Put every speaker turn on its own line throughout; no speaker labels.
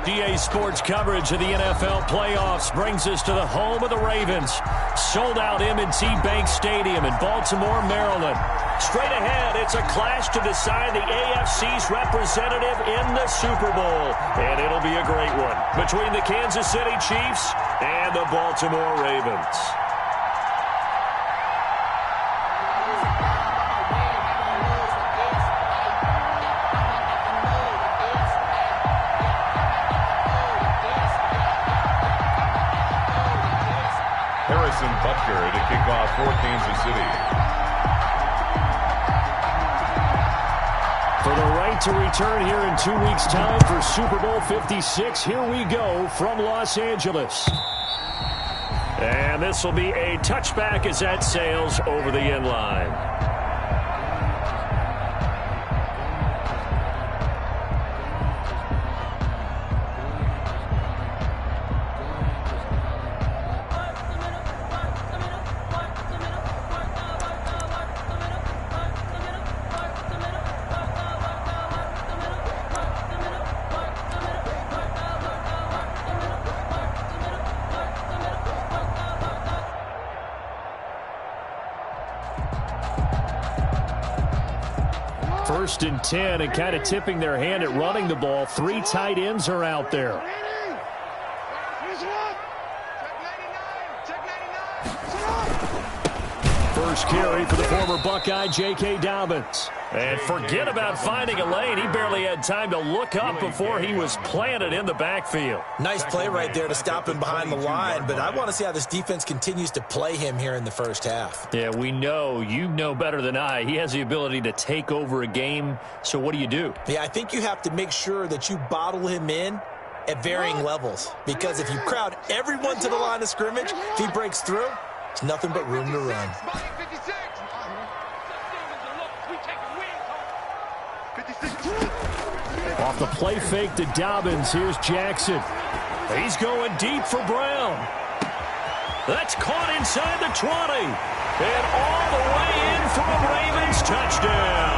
DA Sports coverage of the NFL playoffs brings us to the home of the Ravens. Sold out M&T Bank Stadium in Baltimore, Maryland. Straight ahead, it's a clash to decide the AFC's representative in the Super Bowl. And it'll be a great one between the Kansas City Chiefs and the Baltimore Ravens.
Butker to kick off for Kansas City.
For the right to return here in 2 weeks' time for Super Bowl 56, here we go from Los Angeles. And this will be a touchback as that sails over the end line. First and 10, and kind of tipping their hand at running the ball. 3 tight ends are out there. First carry for the former Buckeye, J.K. Dobbins. And forget about finding a lane. He barely had time to look up before he was planted in the backfield.
Nice play right there to stop him behind the line, but I want to see how this defense continues to play him here in the first half.
Yeah, we know. You know better than I. He has the ability to take over a game, so what do?
Yeah, I think you have to make sure that you bottle him in at varying levels, because if you crowd everyone to the line of scrimmage, if he breaks through, it's nothing but room to run.
Off the play fake to Dobbins, here's Jackson. He's going deep for Brown. That's caught inside the 20. And all the way in for a Ravens touchdown.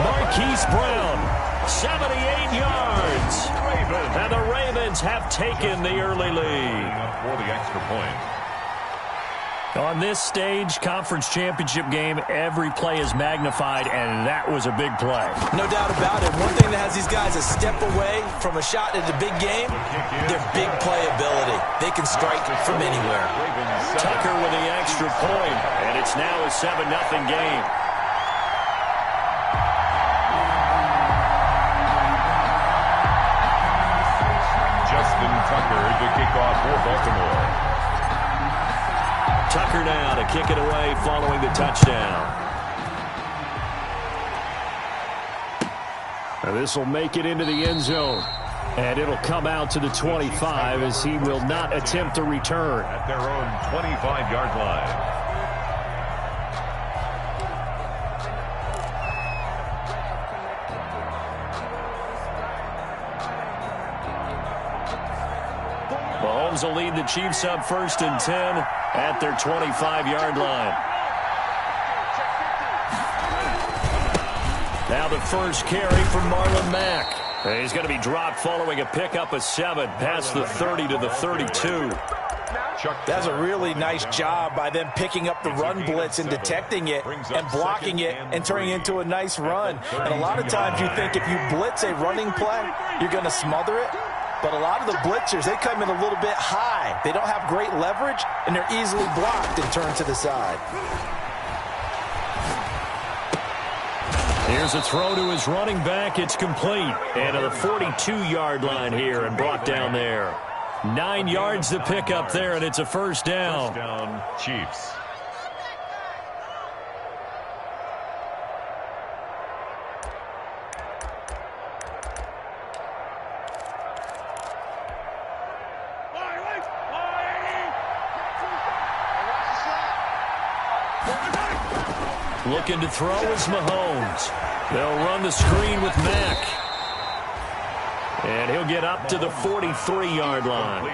Marquise Brown, 78 yards. And the Ravens have taken the early lead.
For the extra point.
On this stage, conference championship game, every play is magnified, and that was a big play.
No doubt about it. One thing that has these guys a step away from a shot at the big game, their big playability. They can strike from anywhere.
Tucker with the extra point, and it's now a 7-0 game.
Justin Tucker to kick off for Baltimore.
Tucker now to kick it away following the touchdown. And this will make it into the end zone. And it'll come out to the 25 as he will not attempt to return.
At their own 25-yard line.
Mahomes will lead the Chiefs up 1st and 10 at their 25-yard line. Now the first carry from Marlon Mack. And he's going to be dropped following a pickup of 7 past the 30 to the 32.
That's a really nice job by them picking up the run blitz and detecting it and blocking it and turning it into a nice run. And a lot of times you think if you blitz a running play, you're going to smother it. But a lot of the blitzers, they come in a little bit high. They don't have great leverage, and they're easily blocked and turned to the side.
Here's a throw to his running back. It's complete. And to the 42-yard line here and brought down there. 9 yards to pick up there, and it's a first down.
First down, Chiefs.
Looking to throw is Mahomes. They'll run the screen with Mack. And he'll get up to the 43-yard line.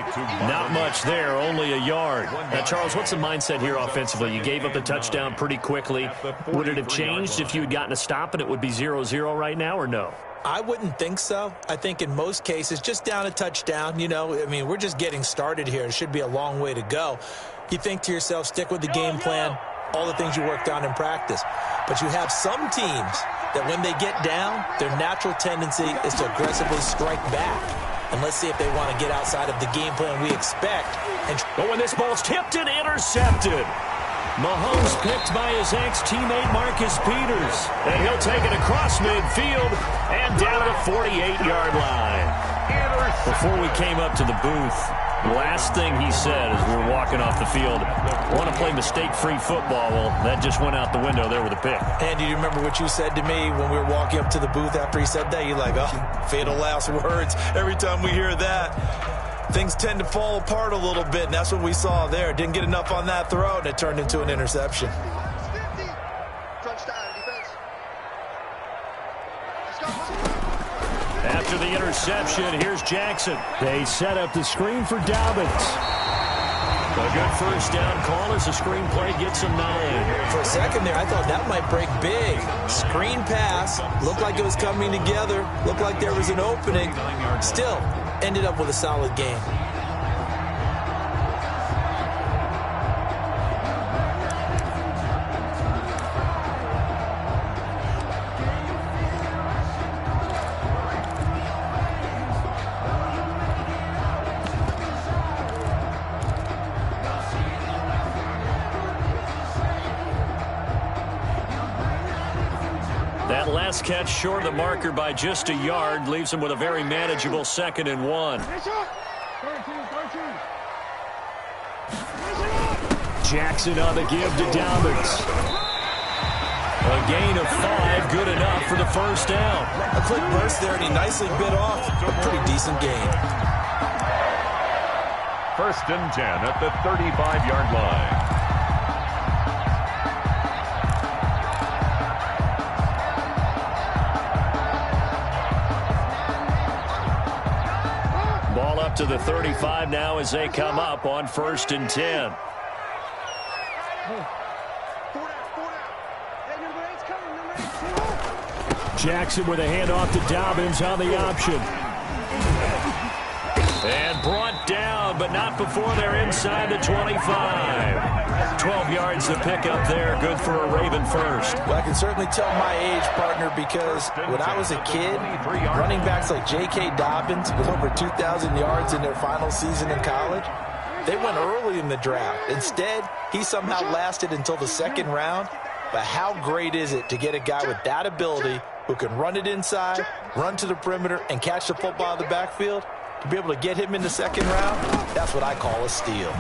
Not much there, only a yard. Now, Charles, what's the mindset here offensively? You gave up the touchdown pretty quickly. Would it have changed if you had gotten a stop and it would be 0-0 right now, or no?
I wouldn't think so. I think in most cases, just down a touchdown, we're just getting started here. It should be a long way to go. You think to yourself, stick with the game plan, all the things you worked on in practice. But you have some teams that when they get down, their natural tendency is to aggressively strike back. And let's see if they want to get outside of the game plan we expect.
But when this ball's tipped and intercepted, Mahomes picked by his ex-teammate Marcus Peters. And he'll take it across midfield and down to the 48-yard line. Before we came up to the booth, the last thing he said as we were walking off the field, want to play mistake-free football. Well, that just went out the window there with a pick.
Andy, you remember what you said to me when we were walking up to the booth after he said that? You're like, oh, fatal last words. Every time we hear that, things tend to fall apart a little bit, and that's what we saw there. Didn't get enough on that throw, and it turned into an interception.
After the interception, here's Jackson. They set up the screen for Dobbins. A good first down call as the screenplay gets him 9.
For a second there, I thought that might break big. Screen pass. Looked like it was coming together. Looked like there was an opening. Still, ended up with a solid game.
That last catch short of the marker by just a yard leaves him with a very manageable 2nd and 1. Jackson on the give to Dobbins. A gain of 5, good enough for the first down.
A quick burst there, and he nicely bit off a pretty decent gain.
1st and 10 at the 35-yard line.
Ball up to the 35 now as they come up on 1st and 10. Jackson with a handoff to Dobbins on the option. And brought down, but not before they're inside the 25. 12 yards to pick up there. Good for a Raven first.
Well, I can certainly tell my age, partner, because when I was a kid, running backs like J.K. Dobbins with over 2,000 yards in their final season in college, they went early in the draft. Instead, he somehow lasted until the 2nd round. But how great is it to get a guy with that ability who can run it inside, run to the perimeter, and catch the football out of the backfield? To be able to get him in the 2nd round, that's what I call a steal.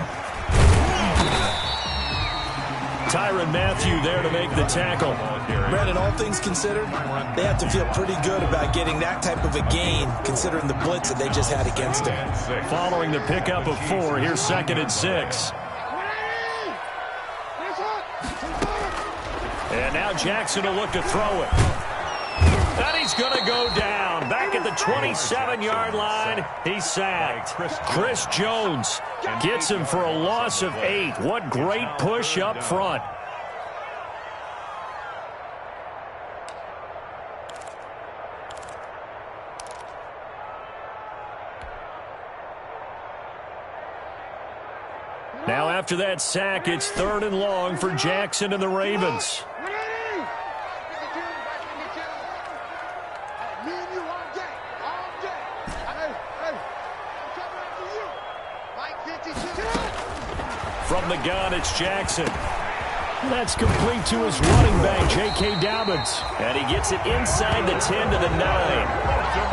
Tyrann Mathieu there to make the tackle.
Brandon, all things considered, they have to feel pretty good about getting that type of a gain, considering the blitz that they just had against him.
Following the pickup of 4, here's 2nd and 6. And now Jackson will look to throw it. And he's going to go down. Back at the 27-yard line, he's sacked. Chris Jones gets him for a loss of 8. What great push up front. Now after that sack, it's 3rd and long for Jackson and the Ravens. From the gun, it's Jackson. That's complete to his running back, J.K. Dobbins. And he gets it inside the 10 to the 9.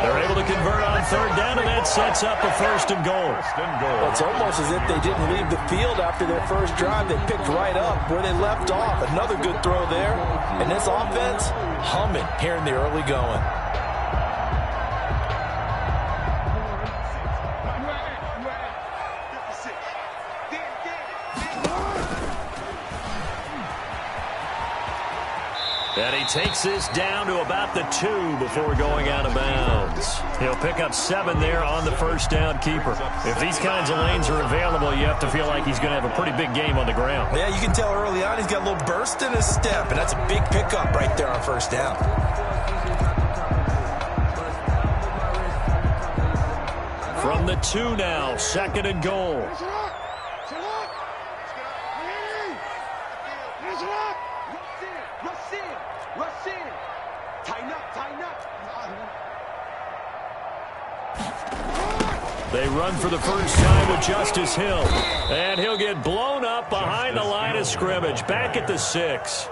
They're able to convert on 3rd down, and that sets up a 1st and goal.
Well, it's almost as if they didn't leave the field after their first drive. They picked right up where they left off. Another good throw there. And this offense, humming here in the early going.
And he takes this down to about the 2 before going out of bounds. He'll pick up 7 there on the 1st down keeper. If these kinds of lanes are available, you have to feel like he's going to have a pretty big game on the ground.
Yeah, you can tell early on he's got a little burst in his step, and that's a big pickup right there on 1st down.
From the 2 now, 2nd and goal. They run for the first time with Justice Hill. And he'll get blown up behind the line of scrimmage. Back at the 6.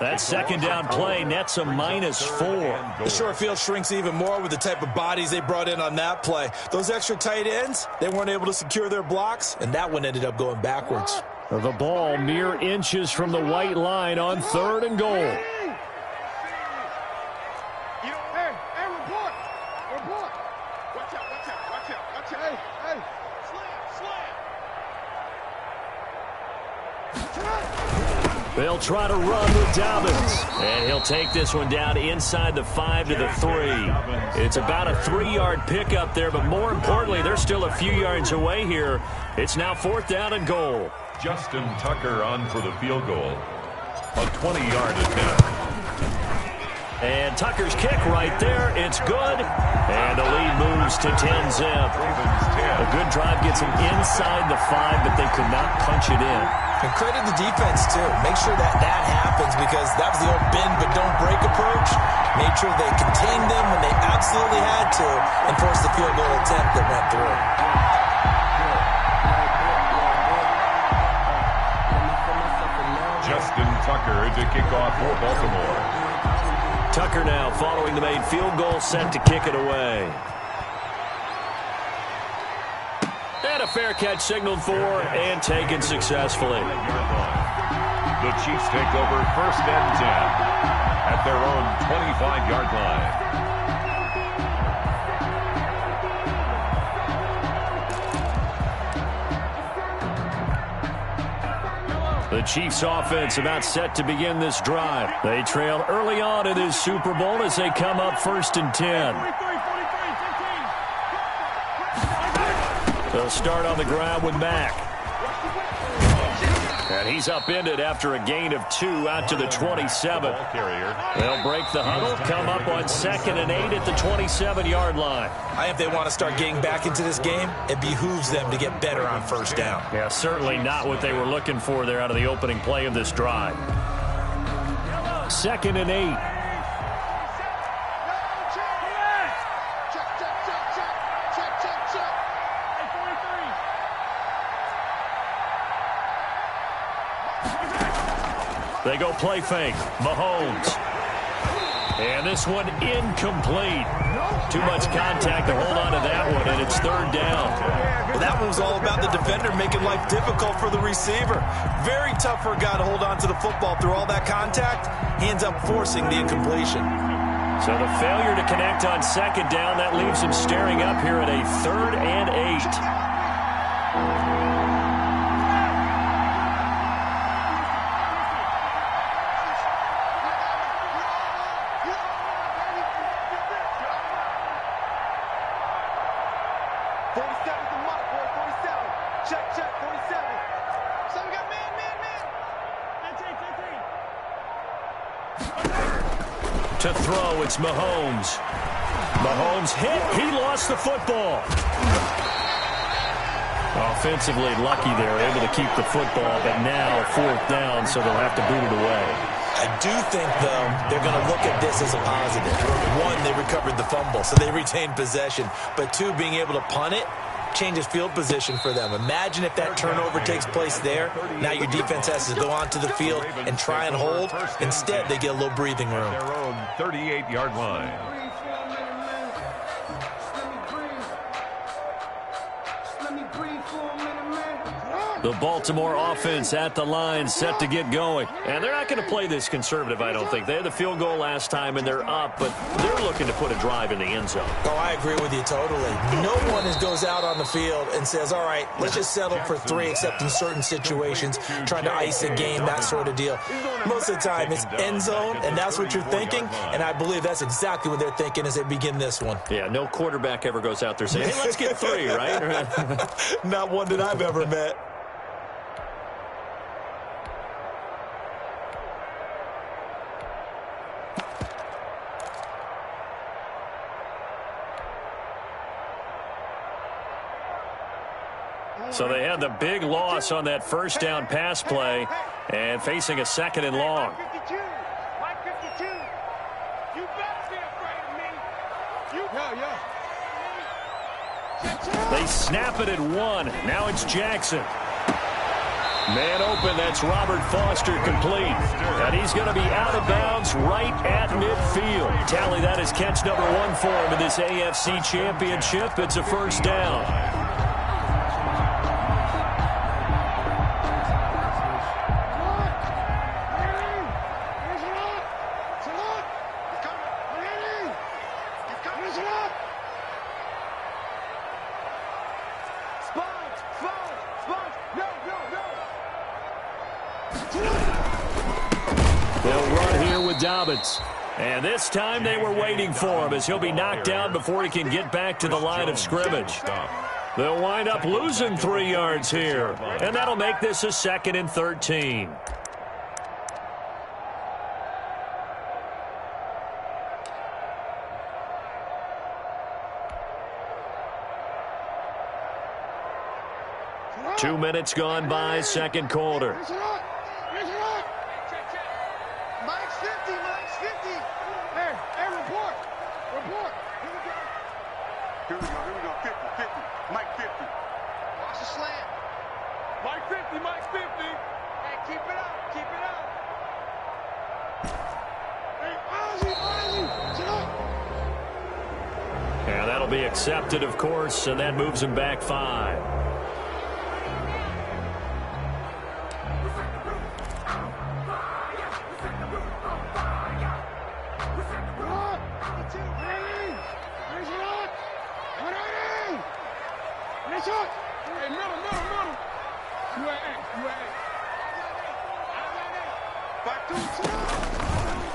That 2nd down play nets a -4.
The short field shrinks even more with the type of bodies they brought in on that play. Those extra tight ends, they weren't able to secure their blocks, and that one ended up going backwards.
The ball mere inches from the white line on 3rd and goal. They'll try to run with Dobbins. And he'll take this one down inside the 5 to the 3. It's about a 3-yard pickup there, but more importantly, they're still a few yards away here. It's now 4th down and goal.
Justin Tucker on for the field goal. A 20-yard attempt.
And Tucker's kick right there. It's good. And the lead moves to 10-zip. A good drive gets them inside the 5, but they could not punch it in.
And credit the defense, too. Make sure that happens, because that was the old bend but don't break approach. Made sure they contained them when they absolutely had to and forced the field goal attempt that went through.
Justin Tucker to kick off for Baltimore.
Tucker now following the made field goal, set to kick it away. And a fair catch signaled for and taken successfully.
The Chiefs take over 1st and 10 at their own 25-yard line.
The Chiefs offense about set to begin this drive. They trail early on in this Super Bowl as they come up 1st and 10. They'll start on the ground with Mack. And he's upended after a gain of 2 out to the 27. They'll break the huddle, come up on 2nd and 8 at the 27-yard line.
I think if they want to start getting back into this game, it behooves them to get better on 1st down.
Yeah, certainly not what they were looking for there out of the opening play of this drive. 2nd and 8. They go play fake. Mahomes. And this one incomplete. Too much contact to hold on to that one, and it's 3rd down.
Well, that one was all about the defender making life difficult for the receiver. Very tough for a guy to hold on to the football through all that contact. He ends up forcing the incompletion.
So the failure to connect on 2nd down, that leaves him staring up here at a 3rd and 8. To throw, it's Mahomes. Mahomes hit. He lost the football. Offensively lucky they're able to keep the football, but now 4th down, so they'll have to boot it away.
I do think, though, they're going to look at this as a positive. 1, they recovered the fumble, so they retained possession. But 2, being able to punt it changes field position for them. Imagine if that turnover takes place there. Now your defense has to go onto the field and try and hold. Instead, they get a little breathing room.
Their own 38-yard line.
The Baltimore offense at the line, set to get going. And they're not going to play this conservative, I don't think. They had the field goal last time, and they're up, but they're looking to put a drive in the end zone.
Oh, I agree with you totally. No one goes out on the field and says, all right, let's just settle for 3, except in certain situations, trying to ice a game, that sort of deal. Most of the time, it's end zone, and that's what you're thinking, and I believe that's exactly what they're thinking as they begin this one.
Yeah, no quarterback ever goes out there saying, hey, let's get 3, right?
Not one that I've ever met.
So they had the big loss on that first down pass play and facing a 2nd and long. They snap it at 1. Now it's Jackson. Man open, that's Robert Foster complete. And he's going to be out of bounds right at midfield. Tally, that is catch number 1 for him in this AFC Championship. It's a first down. And this time they were waiting for him as he'll be knocked down before he can get back to the line of scrimmage. They'll wind up losing 3 yards here, and that'll make this a 2nd and 13. Two minutes gone by, second quarter.
Here we go, 50, Mike 50. Watch the slant. Mike 50. Hey, keep it up. Hey, Ozzy, sit up.
And that'll be accepted, of course, and that moves him back 5.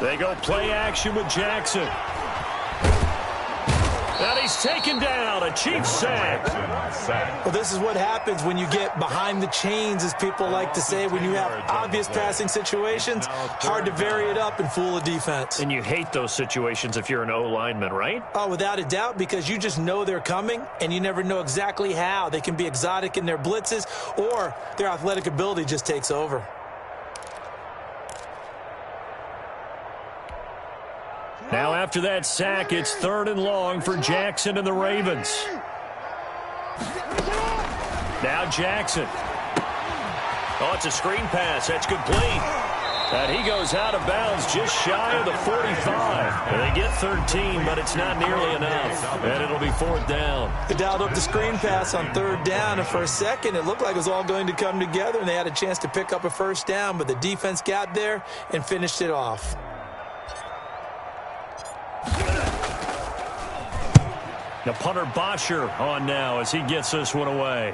They go play action with Jackson. And he's taken down, a Chiefs sack.
Well, this is what happens when you get behind the chains, as people like to say, when you have obvious passing situations. Hard to vary it up and fool a defense.
And you hate those situations if you're an O-lineman, right?
Oh, without a doubt, because you just know they're coming, and you never know exactly how. They can be exotic in their blitzes, or their athletic ability just takes over.
Now after that sack, it's 3rd and long for Jackson and the Ravens. Now Jackson. Oh, it's a screen pass. That's complete. And he goes out of bounds just shy of the 45. And they get 13, but it's not nearly enough. And it'll be 4th down.
They dialed up the screen pass on 3rd down, and for a second it looked like it was all going to come together, and they had a chance to pick up a first down, but the defense got there and finished it off.
The punter Bosher on now as he gets this one away.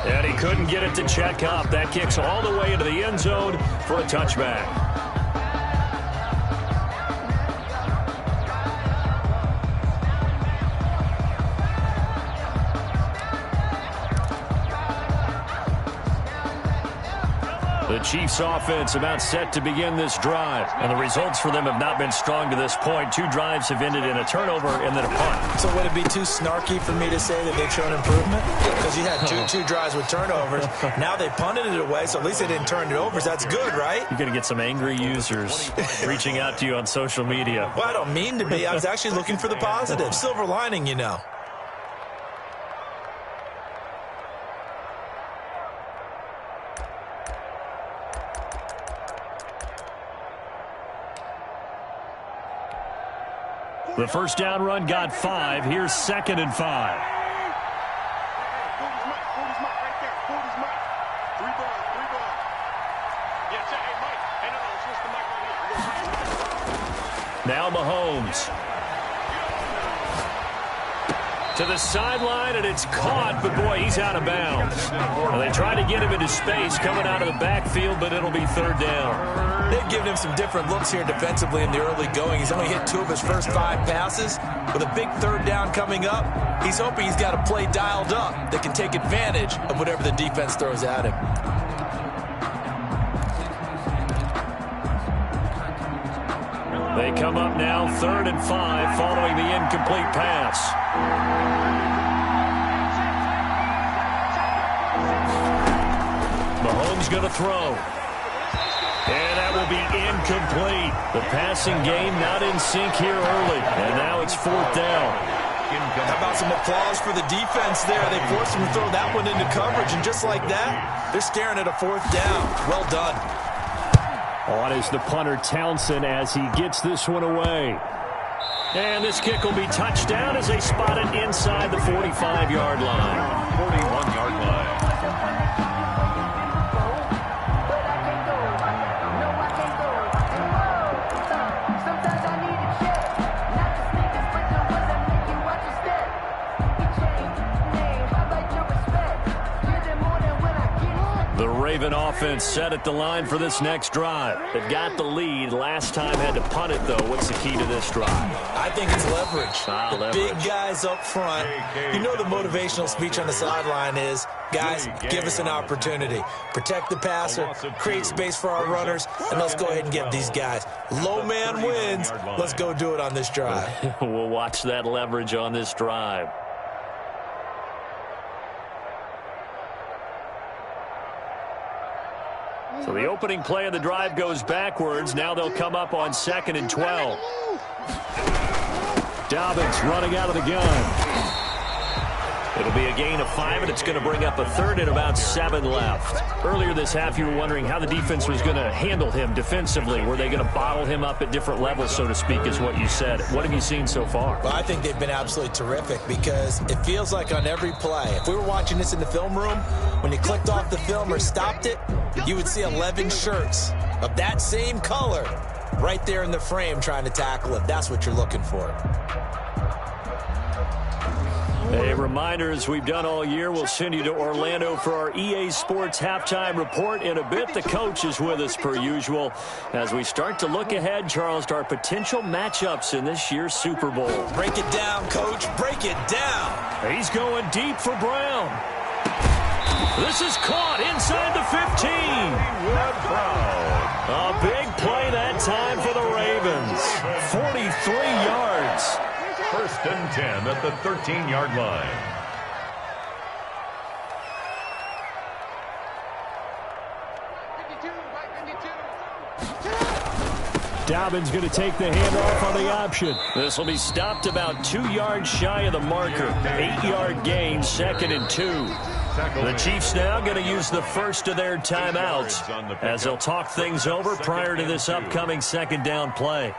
And he couldn't get it to check up. That kicks all the way into the end zone for a touchback. The Chiefs offense about set to begin this drive. And the results for them have not been strong to this point. 2 drives have ended in a turnover and then a punt.
So would it be too snarky for me to say that they've shown improvement? Because you had two drives with turnovers. Now they punted it away, so at least they didn't turn it over. So that's good, right?
You're going to get some angry users reaching out to you on social media.
Well, I don't mean to be. I was actually looking for the positive. Silver lining, you know.
The first down run got 5. Here's 2nd and 5. Now Mahomes. To the sideline, and it's caught, but boy, he's out of bounds. Well, they tried to get him into space coming out of the backfield, but it'll be 3rd down.
They've given him some different looks here defensively in the early going. He's only hit 2 of his first 5 passes. With a big 3rd down coming up, he's hoping he's got a play dialed up that can take advantage of whatever the defense throws at him.
They come up now 3rd and 5 following the incomplete pass. Mahomes going to throw. And that will be incomplete. The passing game not in sync here early. And now it's 4th down.
How about some applause for the defense there? They forced him to throw that one into coverage, and just like that, they're staring at a 4th down. Well done.
On is the punter, Townsend, as he gets this one away. And this kick will be touchdown as they spot it inside the 45-yard line.
41-yard line.
The Raven offense set at the line for this next drive. They've got the lead. Last time had to punt it, though. What's the key to this drive?
I think it's leverage.
Leverage.
Big guys up front. You know the motivational speech on the sideline is, guys, give us an opportunity. Protect the passer, create space for our runners, and let's go ahead and get these guys. Low man wins. Let's go do it on this drive.
We'll watch that leverage on this drive. So the opening play of the drive goes backwards. Now they'll come up on 2nd and 12. Dobbins running out of the gun. It'll be a gain of 5, and it's going to bring up a 3rd and about 7 left. Earlier this half, you were wondering how the defense was going to handle him defensively. Were they going to bottle him up at different levels, so to speak, is what you said. What have you seen so far?
Well, I think they've been absolutely terrific because it feels like on every play, if we were watching this in the film room, when you clicked off the film or stopped it, you would see 11 shirts of that same color right there in the frame trying to tackle it. That's what you're looking for.
A reminder, as we've done all year, we'll send you to Orlando for our EA Sports halftime report. In a bit, the coach is with us per usual as we start to look ahead, Charles, to our potential matchups in this year's Super Bowl.
Break it down, Coach. Break it down.
He's going deep for Brown. This is caught inside the 15. A big play that time for the Ravens. 43 yards.
1st and 10 at the 13-yard line.
Dobbins going to take the handoff on the option. This will be stopped about 2 yards shy of the marker. 8-yard gain, 2nd and 2. The Chiefs now going to use the first of their timeouts as they'll talk things over prior to this upcoming 2nd down play.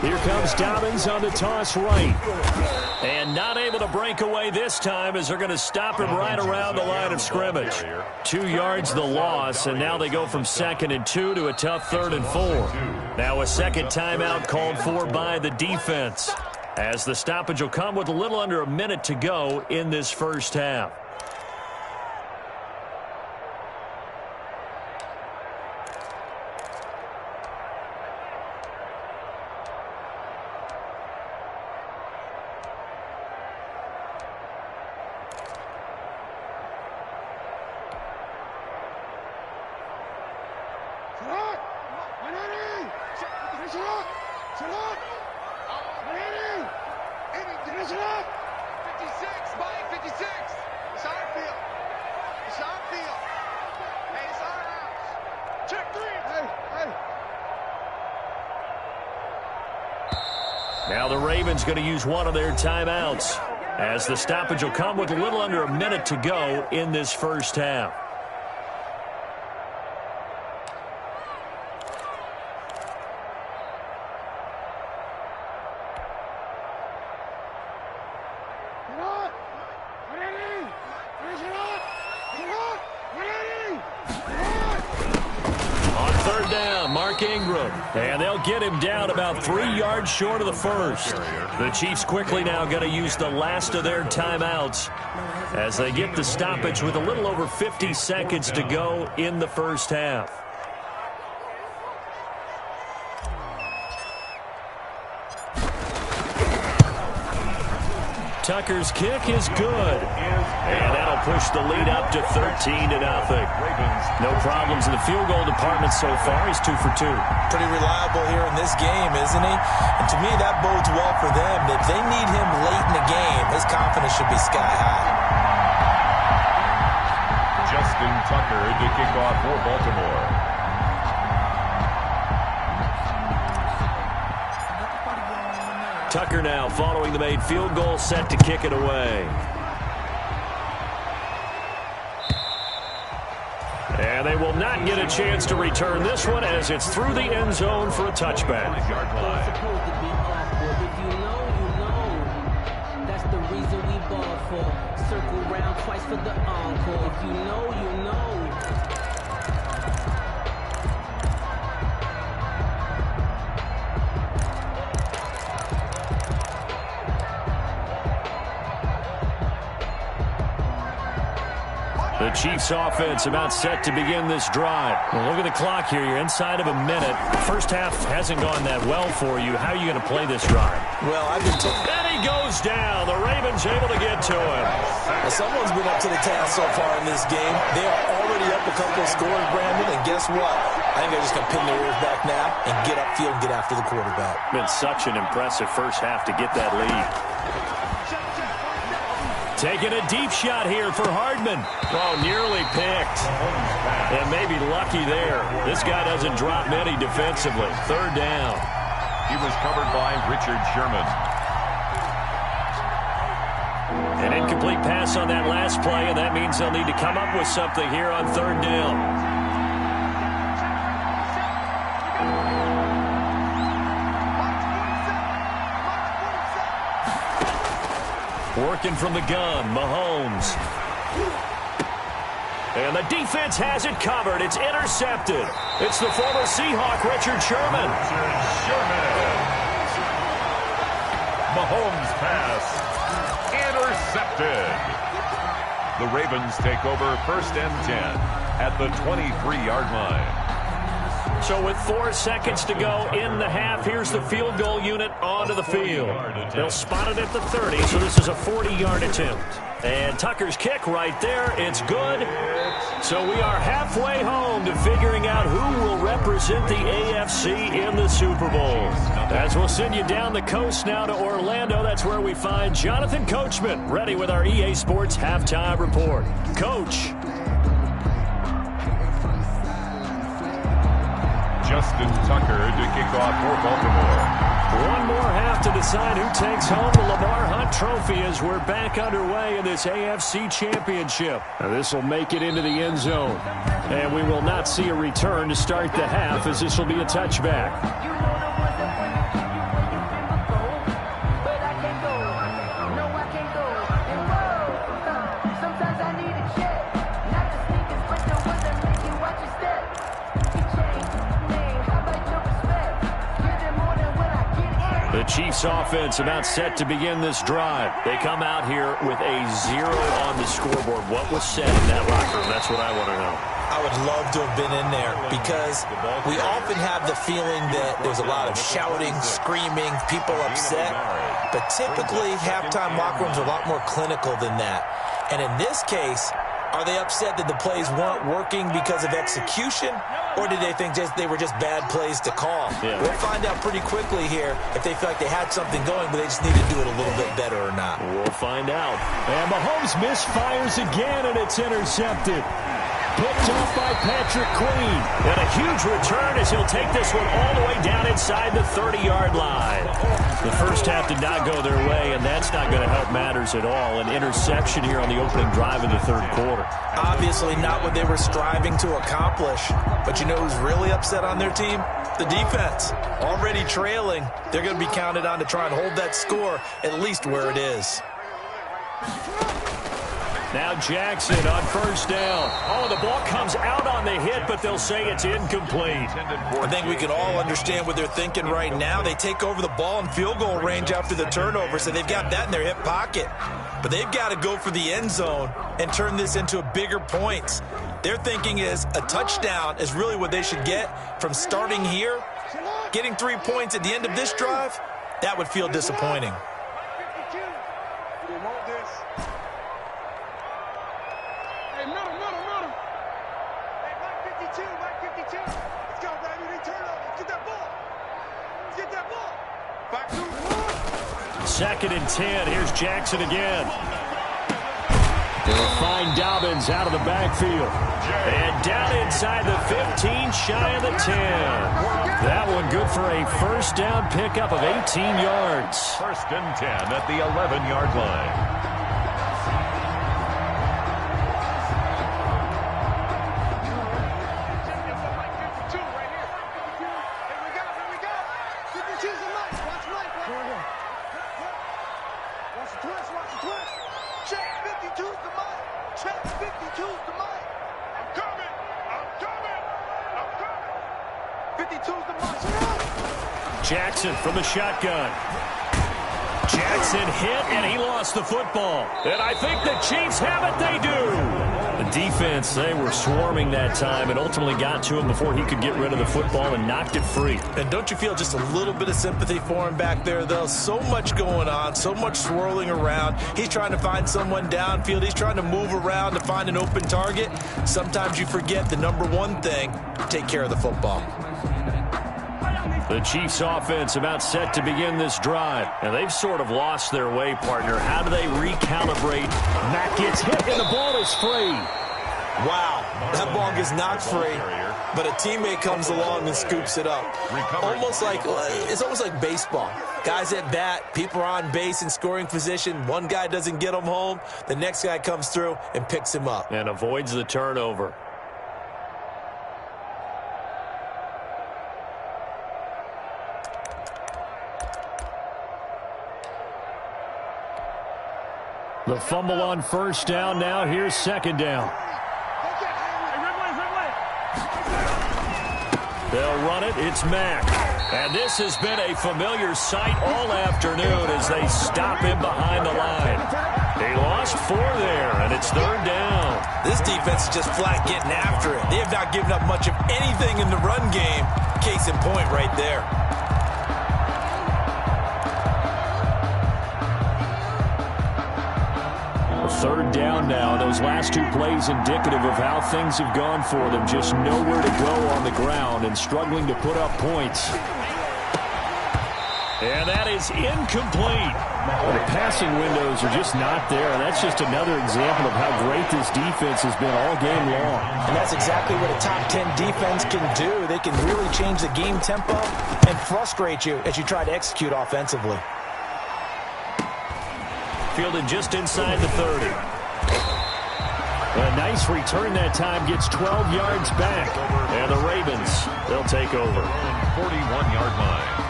Here comes Dobbins on the toss right. And not able to break away this time as they're going to stop him right around the line of scrimmage. 2 yards the loss, and now they go from 2nd and 2 to a tough 3rd and 4. Now a second timeout called for by the defense, as the stoppage will come with a little under a minute to go in this first half. Now the Ravens going to use one of their timeouts, as the stoppage will come with a little under a minute to go in this first half. And they'll get him down about 3 yards short of the first. The Chiefs quickly now going to use the last of their timeouts as they get the stoppage with a little over 50 seconds to go in the first half. Tucker's kick is good. And that'll push the lead up to 13-0. No problems in the field goal department so far. He's 2 for 2.
Pretty reliable here in this game, isn't he? And to me, that bodes well for them. If they need him late in the game, his confidence should be sky high.
Justin Tucker to kick off for Baltimore.
Tucker now following the made field goal, set to kick it away. And they will not get a chance to return this one as it's through the end zone for a touchback.
That's the reason we ball for. Circle round twice for the encore. If you know, you know.
The Chiefs offense about set to begin this drive. Well, look at the clock here. You're inside of a minute. First half hasn't gone that well for you. How are you going to play this drive?
Well, I've been told.
And he goes down. The Ravens able to get to him.
Well, someone's been up to the task so far in this game. They are already up a couple of scores, Brandon, and guess what? I think they're just going to pin their ears back now and get upfield and get after the quarterback.
Been such an impressive first half to get that lead. Taking a deep shot here for Hardman. Oh, nearly picked. And maybe lucky there. This guy doesn't drop many defensively. Third down.
He was covered by Richard Sherman.
An incomplete pass on that last play, and that means they'll need to come up with something here on third down. Working from the gun, Mahomes. And the defense has it covered. It's intercepted. It's the former Seahawk, Richard Sherman.
Mahomes pass intercepted. The Ravens take over first and 10 at the 23-yard line.
So with 4 seconds to go in the half, here's the field goal unit onto the field. They'll spot it at the 30, so this is a 40-yard attempt. And Tucker's kick right there, it's good. So we are halfway home to figuring out who will represent the AFC in the Super Bowl. As we'll send you down the coast now to Orlando, that's where we find Jonathan Coachman, ready with our EA Sports halftime report. Coach.
Justin Tucker to kick off for Baltimore.
One more half to decide who takes home the Lamar Hunt Trophy as we're back underway in this AFC Championship. Now this will make it into the end zone. And we will not see a return to start the half as this will be a touchback. The Chiefs offense about set to begin this drive. They come out here with a 0 on the scoreboard. What was said in that locker room? That's what I want to know.
I would love to have been in there because we often have the feeling that there's a lot of shouting, screaming, people upset. But typically, halftime locker rooms are a lot more clinical than that. And in this case, are they upset that the plays weren't working because of execution? Or did they think they were just bad plays to call? Yeah. We'll find out pretty quickly here if they feel like they had something going, but they just need to do it a little bit better or not.
We'll find out. And Mahomes misfires again, and it's intercepted. Picked off by Patrick Queen. And a huge return as he'll take this one all the way down inside the 30-yard line. The first half did not go their way, and that's not going to help matters at all. An interception here on the opening drive of the third quarter.
Obviously not what they were striving to accomplish. But you know who's really upset on their team? The defense. Already trailing. They're going to be counted on to try and hold that score at least where it is.
Now Jackson on first down. Oh, the ball comes out on the hit, but they'll say it's incomplete.
I think we can all understand what they're thinking right now. They take over the ball in field goal range after the turnover, so they've got that in their hip pocket. But they've got to go for the end zone and turn this into bigger points. Their thinking is a touchdown is really what they should get from starting here. Getting 3 points at the end of this drive, that would feel disappointing.
got this. Hey, middle. Hey, Mike 52, Mike 52. Let's go, baby. They turn over. Let's get that ball. Let's get that ball. Back to the
2nd and 10. Here's Jackson again. They'll find Dobbins out of the backfield. And down inside the 15, shy of the 10. That one good for a first down pickup of 18 yards.
1st and 10 at the 11-yard line.
Jackson from the shotgun. Jackson hit, and he lost the football. And I think the Chiefs have it. They do. The defense, they were swarming that time and ultimately got to him before he could get rid of the football and knocked it free.
And don't you feel just a little bit of sympathy for him back there, though? So much going on, so much swirling around. He's trying to find someone downfield. He's trying to move around to find an open target. Sometimes you forget the number one thing, take care of the football.
The Chiefs offense about set to begin this drive. And they've sort of lost their way, partner. How do they recalibrate? Matt gets hit and the ball is free.
Wow, that ball gets knocked free, but a teammate comes along and scoops it up. It's almost like baseball. Guys at bat, people are on base in scoring position. One guy doesn't get him home. The next guy comes through and picks him up.
And avoids the turnover. The fumble on first down. Now here's 2nd down. They'll run it. It's Mack. And this has been a familiar sight all afternoon as they stop him behind the line. He lost 4 there, and it's 3rd down.
This defense is just flat getting after it. They have not given up much of anything in the run game. Case in point right there.
3rd down now. Those last 2 plays indicative of how things have gone for them. Just nowhere to go on the ground and struggling to put up points. And that is incomplete. Well, the passing windows are just not there. And that's just another example of how great this defense has been all game long.
And that's exactly what a top 10 defense can do. They can really change the game tempo and frustrate you as you try to execute offensively.
Fielded just inside the 30. A nice return that time, gets 12 yards back. And the Ravens, they'll take over.
41-yard line.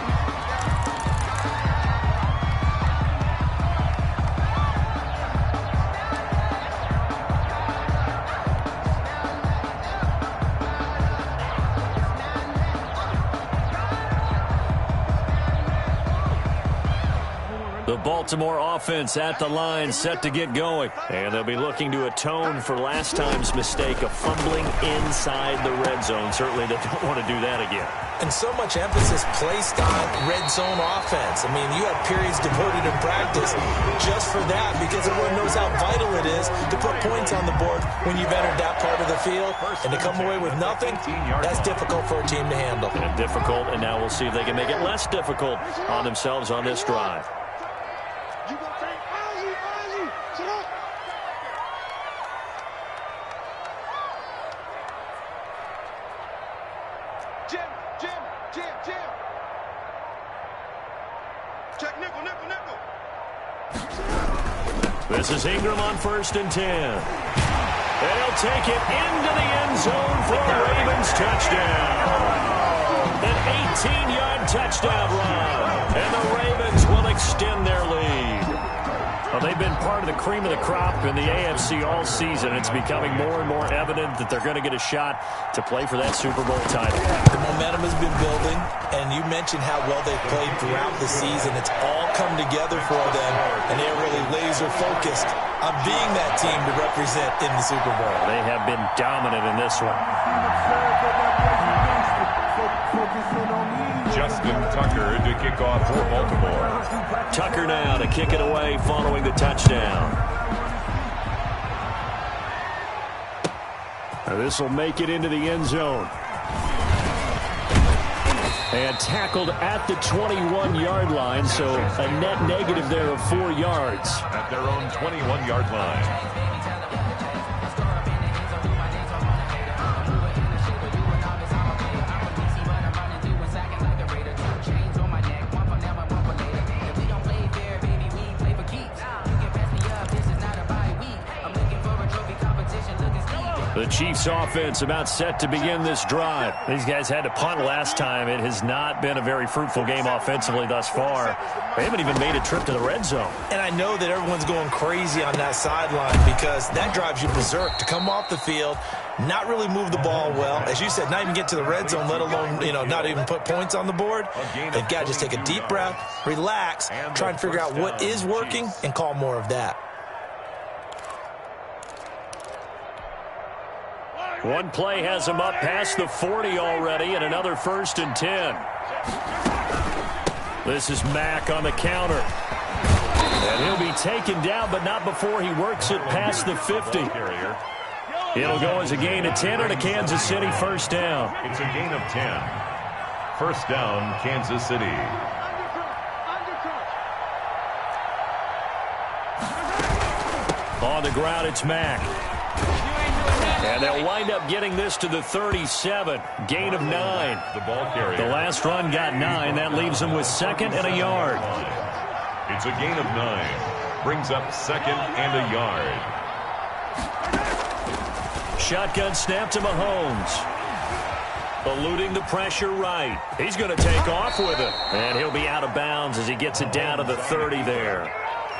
The Baltimore offense at the line, set to get going. And they'll be looking to atone for last time's mistake of fumbling inside the red zone. Certainly they don't want to do that again.
And so much emphasis placed on red zone offense. I mean, you have periods devoted in practice just for that because everyone knows how vital it is to put points on the board when you've entered that part of the field. And to come away with nothing, that's difficult for a team to handle.
And difficult, and now we'll see if they can make it less difficult on themselves on this drive.
Check nickel.
This is Ingram on 1st and 10. They'll take it into the end zone for a Ravens touchdown. An 18-yard touchdown run. And the Ravens will extend their lead. Well, they've been part of the cream of the crop in the AFC all season. It's becoming more and more evident that they're going to get a shot to play for that Super Bowl title.
The momentum has been building, and you mentioned how well they've played throughout the season. It's all come together for them, and they're really laser focused on being that team to represent in the Super Bowl.
They have been dominant in this one.
Justin Tucker to kick off for Baltimore.
Tucker now to kick it away following the touchdown. Now this will make it into the end zone. And tackled at the 21-yard line, so a net negative there of 4 yards.
At their own 21-yard line.
The Chiefs offense about set to begin this drive. These guys had to punt last time. It has not been a very fruitful game offensively thus far. They haven't even made a trip to the red zone.
And I know that everyone's going crazy on that sideline because that drives you berserk to come off the field, not really move the ball well. As you said, not even get to the red zone, let alone, not even put points on the board. They've got to just take a deep breath, relax, try and figure out what is working and call more of that.
One play has him up past the 40 already, and another 1st and 10. This is Mack on the counter. And he'll be taken down, but not before he works it past the 50. It'll go as a gain of 10 and a Kansas City first down.
It's a gain of 10. First down, Kansas City.
On the ground, it's Mack. And they'll wind up getting this to the 37. Gain of 9.
The ball carrier.
The last run got 9. That leaves them with 2nd and a yard.
It's a gain of 9. Brings up 2nd and a yard.
Shotgun snap to Mahomes. Eluding the pressure right. He's going to take off with it. And he'll be out of bounds as he gets it down to the 30 there.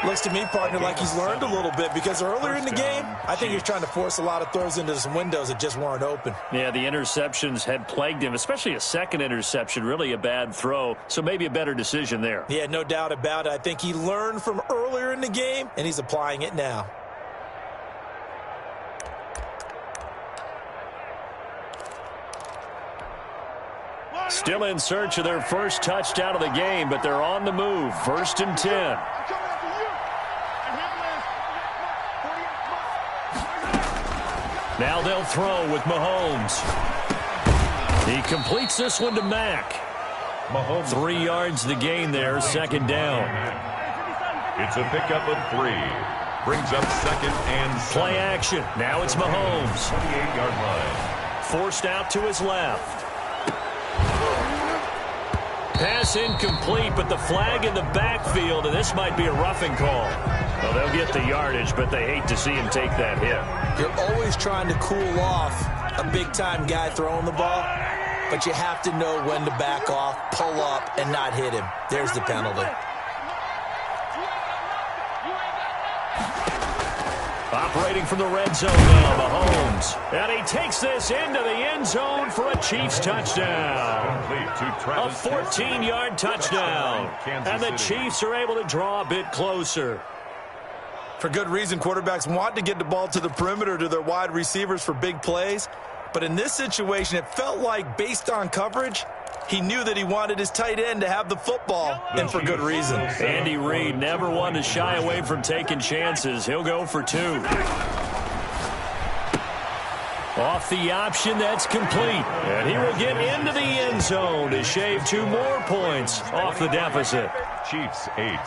Looks to me, partner, like he's learned a little bit because earlier in the game, I think he was trying to force a lot of throws into some windows that just weren't open.
Yeah, the interceptions had plagued him, especially a second interception, really a bad throw. So maybe a better decision there.
Yeah, no doubt about it. I think he learned from earlier in the game, and he's applying it now.
Still in search of their first touchdown of the game, but they're on the move. 1st and 10. Now they'll throw with Mahomes. He completes this one to Mack.
Mahomes.
3 yards the gain there, 2nd down.
It's a pickup of 3. Brings up 2nd and 7.
Play action. Now it's Mahomes.
28-yard line.
Forced out to his left. Pass incomplete, but the flag in the backfield, and this might be a roughing call. Well, they'll get the yardage, but they hate to see him take that hit.
You're always trying to cool off a big-time guy throwing the ball, but you have to know when to back off, pull up, and not hit him. There's the penalty.
Operating from the red zone now, Mahomes. And he takes this into the end zone for a Chiefs touchdown. A 14-yard touchdown. And the Chiefs are able to draw a bit closer.
For good reason, quarterbacks want to get the ball to the perimeter to their wide receivers for big plays. But in this situation, it felt like, based on coverage, he knew that he wanted his tight end to have the football, and for good reason.
Andy Reid never one to shy away from taking chances. He'll go for 2. Off the option, that's complete. And he will get into the end zone to shave 2 more points off the deficit.
Chiefs 8.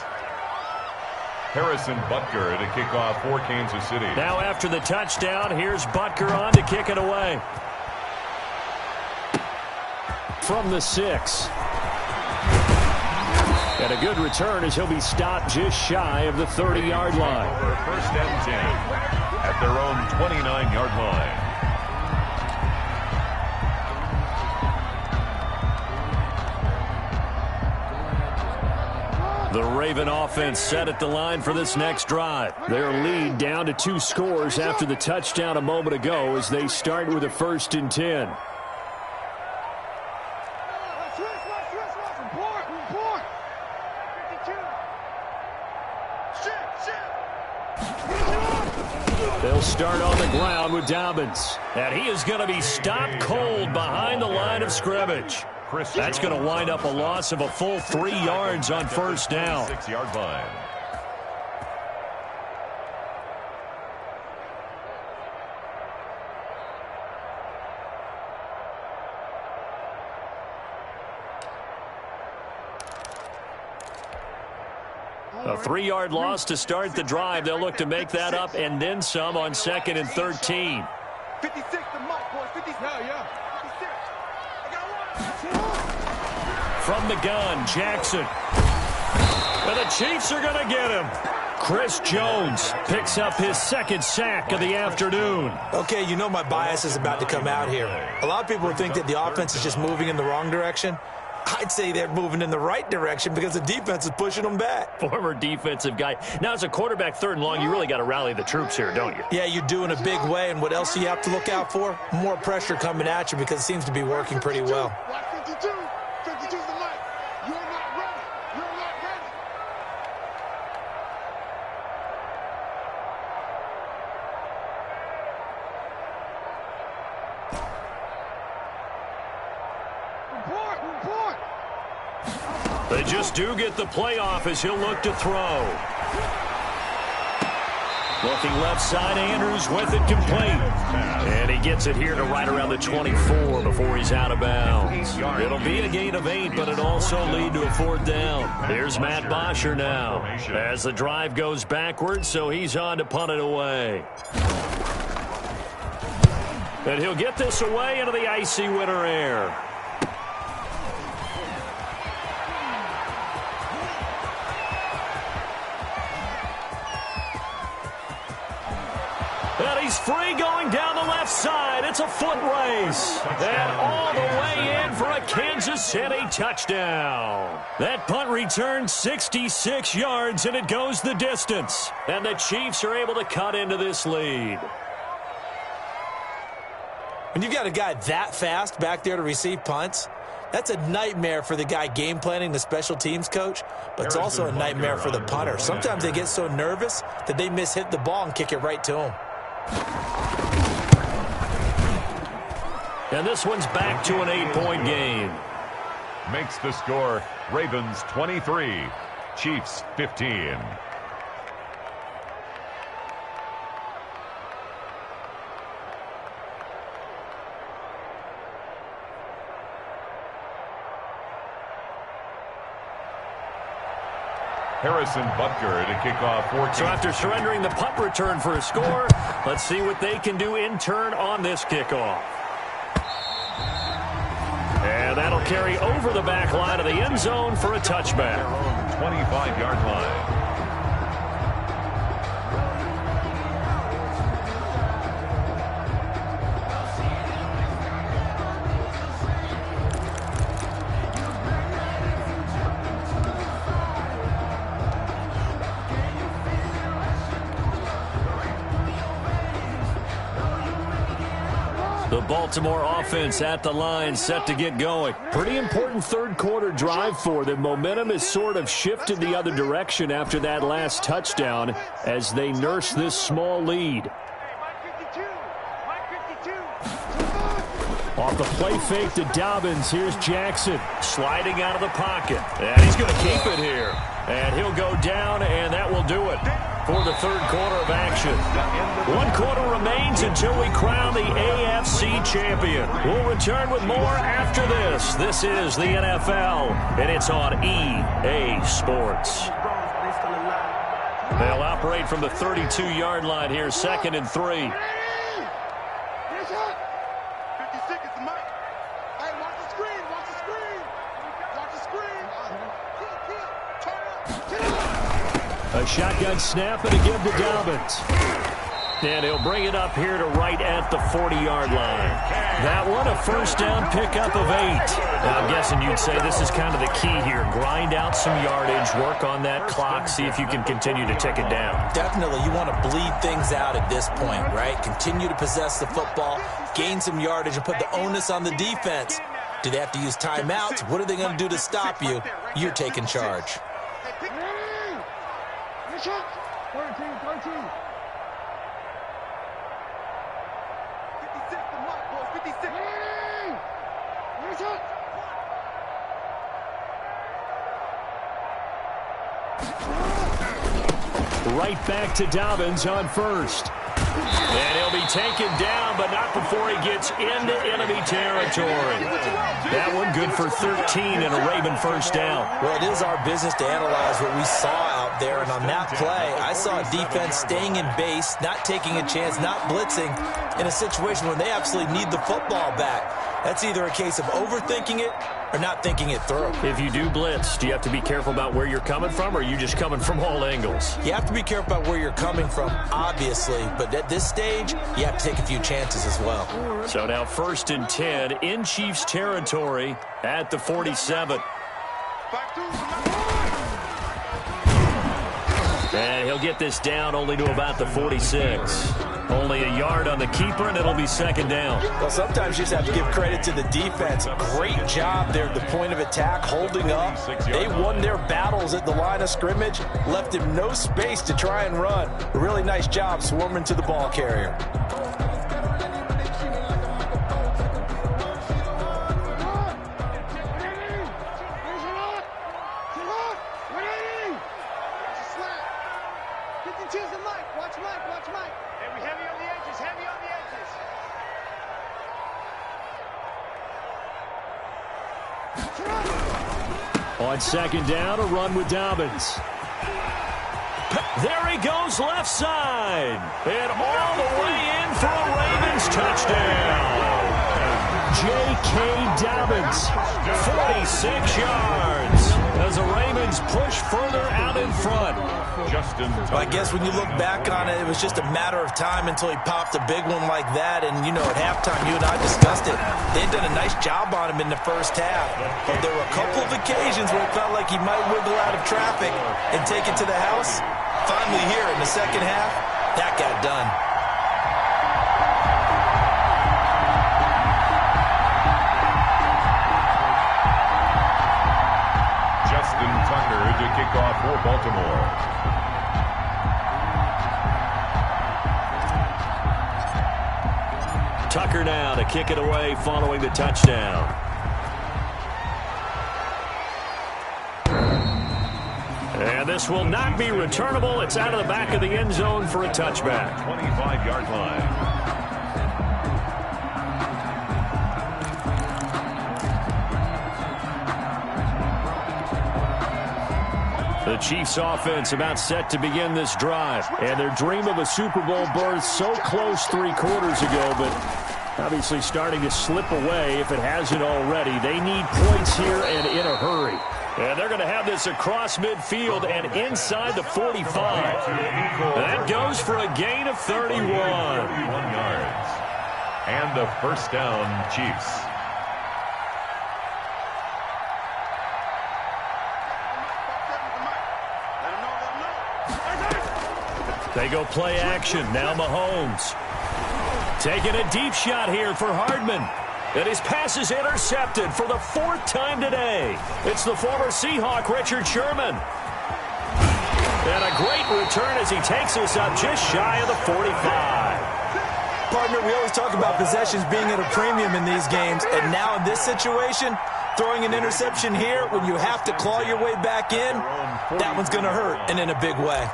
Harrison Butker to kick off for Kansas City.
Now after the touchdown, here's Butker on to kick it away. From the 6. And a good return as he'll be stopped just shy of the 30-yard line.
For 1st and 10 at their own 29-yard line.
The Raven offense set at the line for this next drive. Their lead down to 2 scores after the touchdown a moment ago as they start with a 1st and 10. They'll start on the ground with Dobbins. And he is going to be stopped cold behind the line of scrimmage. That's going to wind up a loss of a full 3 yards on first down.
6-yard line.
A 3-yard loss to start the drive. They'll look to make that up and then some on 2nd and 13.
56 to Mike, boys. 56. Yeah. 56. I got one.
From the gun, Jackson. And the Chiefs are going to get him. Chris Jones picks up his 2nd sack of the afternoon.
Okay, you know my bias is about to come out here. A lot of people think that the offense is just moving in the wrong direction. I'd say they're moving in the right direction because the defense is pushing them back.
Former defensive guy. Now, as a quarterback, 3rd and long, you really got to rally the troops here, don't you?
Yeah, you do in a big way. And what else do you have to look out for? More pressure coming at you because it seems to be working pretty well.
52. 52's the mic. You're not ready. You're not ready. Report.
They just do get the playoff as he'll look to throw. Looking left side, Andrews with it complete. And he gets it here to right around the 24 before he's out of bounds. It'll be a gain of 8, but it'll also lead to a 4th down. Here's Matt Bosher now as the drive goes backwards, so he's on to punt it away. And he'll get this away into the icy winter air. And he's free going down the left side. It's a foot race. And all the way in for a Kansas City touchdown. That punt returns 66 yards, and it goes the distance. And the Chiefs are able to cut into this lead.
When you've got a guy that fast back there to receive punts, that's a nightmare for the guy game planning, the special teams coach, but it's also a nightmare for the punter. Sometimes they get so nervous that they hit the ball and kick it right to him.
And this one's back to an 8-point game.
Makes the score Ravens 23, Chiefs 15. Harrison Butker to kick off 14.
So after surrendering the punt return for a score, let's see what they can do in turn on this kickoff. And that'll carry over the back line of the end zone for a touchback.
25-yard line.
The Baltimore offense at the line, set to get going. Pretty important 3rd quarter drive for them. Momentum has sort of shifted the other direction after that last touchdown as they nurse this small lead. Off the play fake to Dobbins, here's Jackson sliding out of the pocket. And he's going to keep it here. And he'll go down, and that will do it for the 3rd quarter of action. 1 quarter remains until we crown the AFC champion. We'll return with more after this. This is the NFL, and it's on EA Sports. They'll operate from the 32-yard line here, 2nd and 3.
56 is the mic. Hey, watch the screen. Watch the screen. Watch the screen. Turn up.
A shotgun snap and a give to Dobbins. And he'll bring it up here to right at the 40-yard line. That one, a 1st down pickup of 8. Now, I'm guessing you'd say this is kind of the key here. Grind out some yardage, work on that clock, see if you can continue to tick it down.
Definitely. You want to bleed things out at this point, right? Continue to possess the football, gain some yardage, and put the onus on the defense. Do they have to use timeouts? What are they going to do to stop you? You're taking charge.
13. 56 to Mike, boys. 56.
Right back to Dobbins on first. And he'll be taken down, but not before he gets into enemy territory. That one good for 13 and a Raven first down.
Well, it is our business to analyze what we saw out there, and on that play, I saw a defense staying in base, not taking a chance, not blitzing in a situation where they absolutely need the football back. That's either a case of overthinking it or not thinking it through.
If you do blitz, do you have to be careful about where you're coming from, or are you just coming from all angles?
You have to be careful about where you're coming from, obviously, but at this stage, you have to take a few chances as well.
So now 1st and 10 in Chiefs territory at the 47. And he'll get this down only to about the 46. Only a yard on the keeper, and it'll be 2nd down.
Well, sometimes you just have to give credit to the defense. Great job there at the point of attack, holding up. They won their battles at the line of scrimmage, left him no space to try and run. A really nice job swarming to the ball carrier.
On 2nd down, a run with Dobbins. There he goes left side. And all the way in for a Ravens touchdown. J.K. Dobbins, 46 yards. As the Ravens push further out in front.
Well, I guess when you look back on it, it was just a matter of time until he popped a big one like that. And, you know, at halftime, you and I discussed it. They'd done a nice job on him in the first half. But there were a couple of occasions where it felt like he might wiggle out of traffic and take it to the house. Finally here in the second half, that got done.
To kick off for Baltimore.
Tucker now to kick it away following the touchdown. And this will not be returnable. It's out of the back of the end zone for a touchback.
25-yard line.
The Chiefs offense about set to begin this drive. And their dream of a Super Bowl berth so close 3 quarters ago, but obviously starting to slip away if it hasn't already. They need points here and in a hurry. And they're going to have this across midfield and inside the 45. That goes for a gain of 31.
31 yards. And the first down, Chiefs.
They go play action. Now Mahomes. Taking a deep shot here for Hardman. And his pass is intercepted for the 4th time today. It's the former Seahawk, Richard Sherman. And a great return as he takes us up just shy of the 45.
Partner, we always talk about possessions being at a premium in these games. And now in this situation, throwing an interception here when you have to claw your way back in, that one's going to hurt, and in a big way.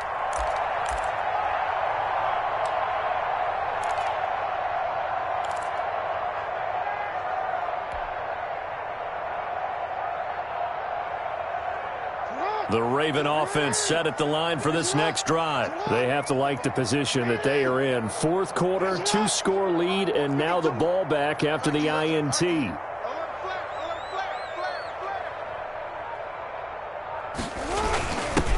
The Raven offense set at the line for this next drive. They have to like the position that they are in. 4th quarter, 2-score lead, and now the ball back after the INT.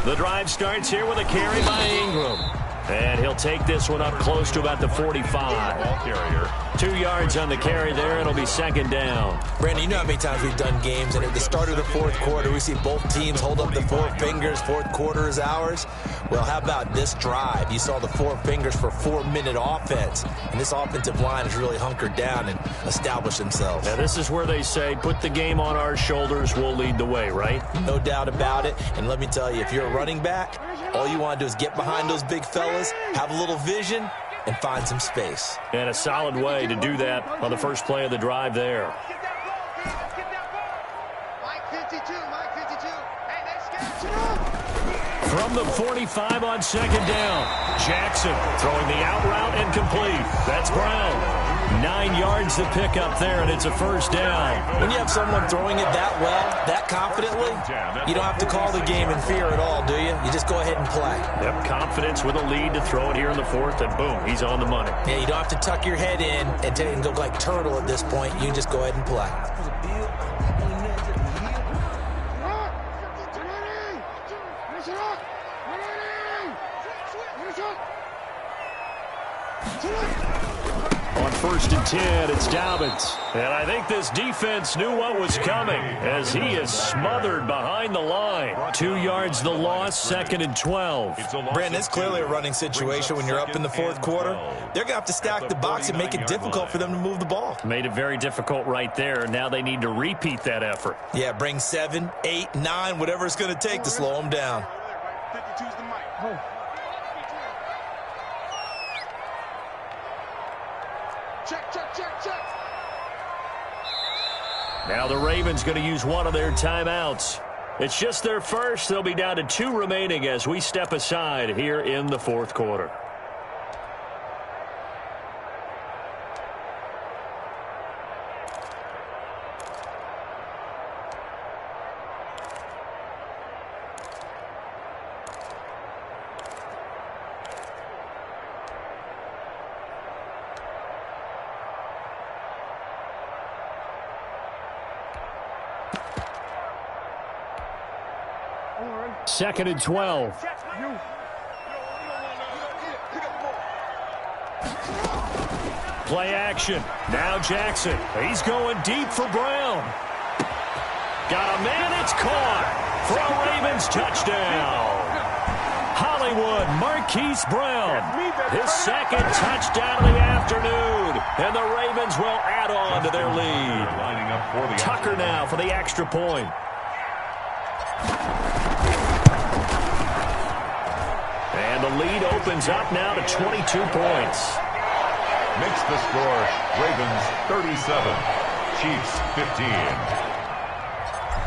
The drive starts here with a carry by Ingram. And he'll take this one up close to about the 45.
Ball carrier.
2 yards on the carry there. It'll be 2nd down.
Brandon, you know how many times we've done games, and at the start of the 4th quarter, we see both teams hold up the 4 fingers. 4th quarter is ours. Well, how about this drive? You saw the 4 fingers for 4-minute offense, and this offensive line has really hunkered down and established themselves.
Now, this is where they say, put the game on our shoulders, we'll lead the way, right?
No doubt about it. And let me tell you, if you're a running back, all you want to do is get behind those big fellas, have a little vision, and find some space.
And a solid way to do that on the first play of the drive there. From the 45 on second down. Jackson throwing the out route and complete. That's Brown. 9 yards to pick up there, and it's a first down.
When you have someone throwing it that well, that confidently, you don't have to call the game in fear at all, do you? You just go ahead and play.
Yep, confidence with a lead to throw it here in the fourth, and boom, he's on the money.
Yeah, you don't have to tuck your head in and go like turtle at this point. You can just go ahead and play.
On 1st and 10, it's Dobbins. And I think this defense knew what was coming as he is smothered behind the line. 2 yards the loss, 2nd and 12.
Brandon, it's clearly a running situation when you're up in the fourth quarter. They're going to have to stack the box and make it difficult for them to move the ball.
Made it very difficult right there. Now they need to repeat that effort.
Yeah, bring 7, 8, 9, whatever it's going to take to slow them down.
52's the mic. Check, check, check, check.
Now the Ravens going to use one of their timeouts. It's just their first. They'll be down to 2 remaining as we step aside here in the fourth quarter. Second and 12. Play action. Now Jackson. He's going deep for Brown. Got a man. It's caught for a Ravens touchdown. Hollywood Marquise Brown. His 2nd touchdown of the afternoon. And the Ravens will add on to their lead. Tucker now for the extra point. And the lead opens up now to 22 points.
Makes the score Ravens 37, Chiefs 15.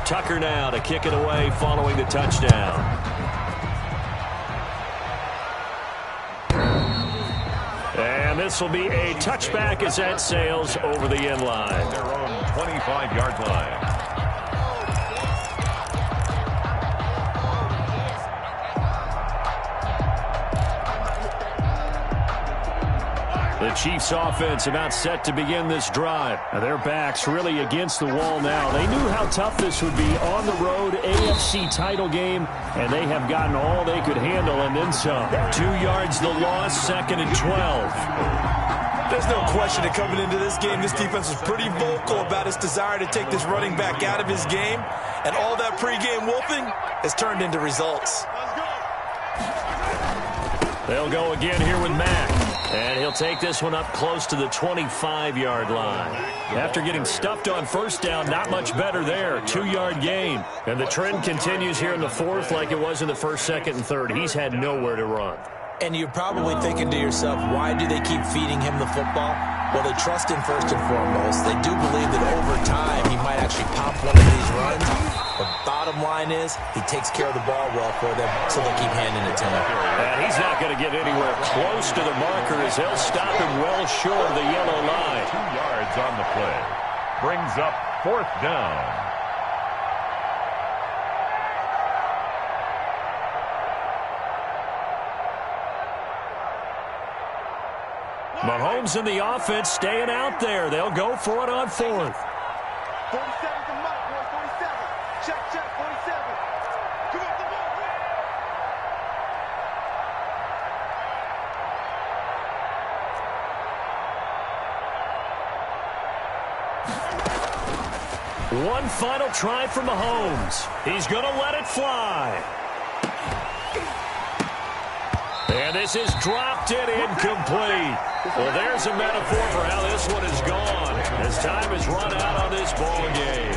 Tucker now to kick it away following the touchdown. And this will be a touchback as that sails over the end line.
Their own 25-yard line.
The Chiefs offense about set to begin this drive. Now their backs really against the wall now. They knew how tough this would be on the road, AFC title game, and they have gotten all they could handle and then some. 2 yards the loss, 2nd and 12.
There's no question that coming into this game, this defense was pretty vocal about its desire to take this running back out of his game, and all that pregame wolfing has turned into results.
They'll go again here with Mack. And he'll take this one up close to the 25-yard line. After getting stuffed on first down, not much better there. 2-yard gain. And the trend continues here in the fourth like it was in the first, second, and third. He's had nowhere to run.
And you're probably thinking to yourself, why do they keep feeding him the football? Well, they trust him first and foremost. They do believe that over time he might actually pop one of these runs. The bottom line is he takes care of the ball well for them, so they'll keep handing it to him.
And he's not going to get anywhere close to the marker as they'll stop him well short of the yellow line.
2 yards on the play. Brings up 4th down.
Mahomes and the offense staying out there. They'll go for it on 4th.
47's the mic, boy. 47. Check, check, 47. Come on, come
on. One final try for Mahomes. He's going to let it fly. And this is dropped in incomplete. Well, there's a metaphor for how this one is gone as time has run out on this ball game.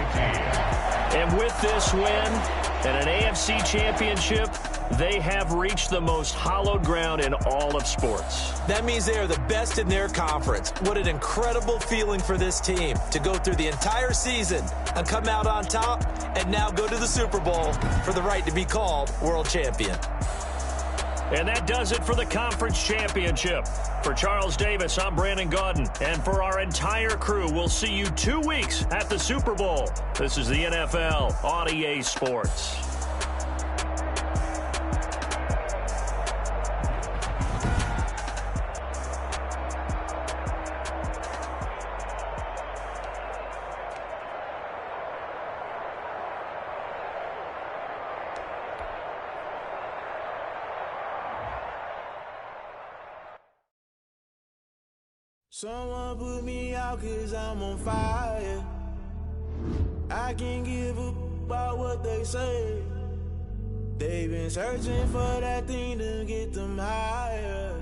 And with this win and an AFC championship, They have reached the most hallowed ground in all of sports.
That means they are the best in their conference. What an incredible feeling for this team to go through the entire season and come out on top and now go to the Super Bowl for the right to be called world champion.
And that does it for the conference championship. For Charles Davis, I'm Brandon Gaudin. And for our entire crew, we'll see you 2 weeks at the Super Bowl. This is the NFL on EA Sports.
Someone put me out 'cause I'm on fire. I can't give up about what they say. They've been searching for that thing to get them higher.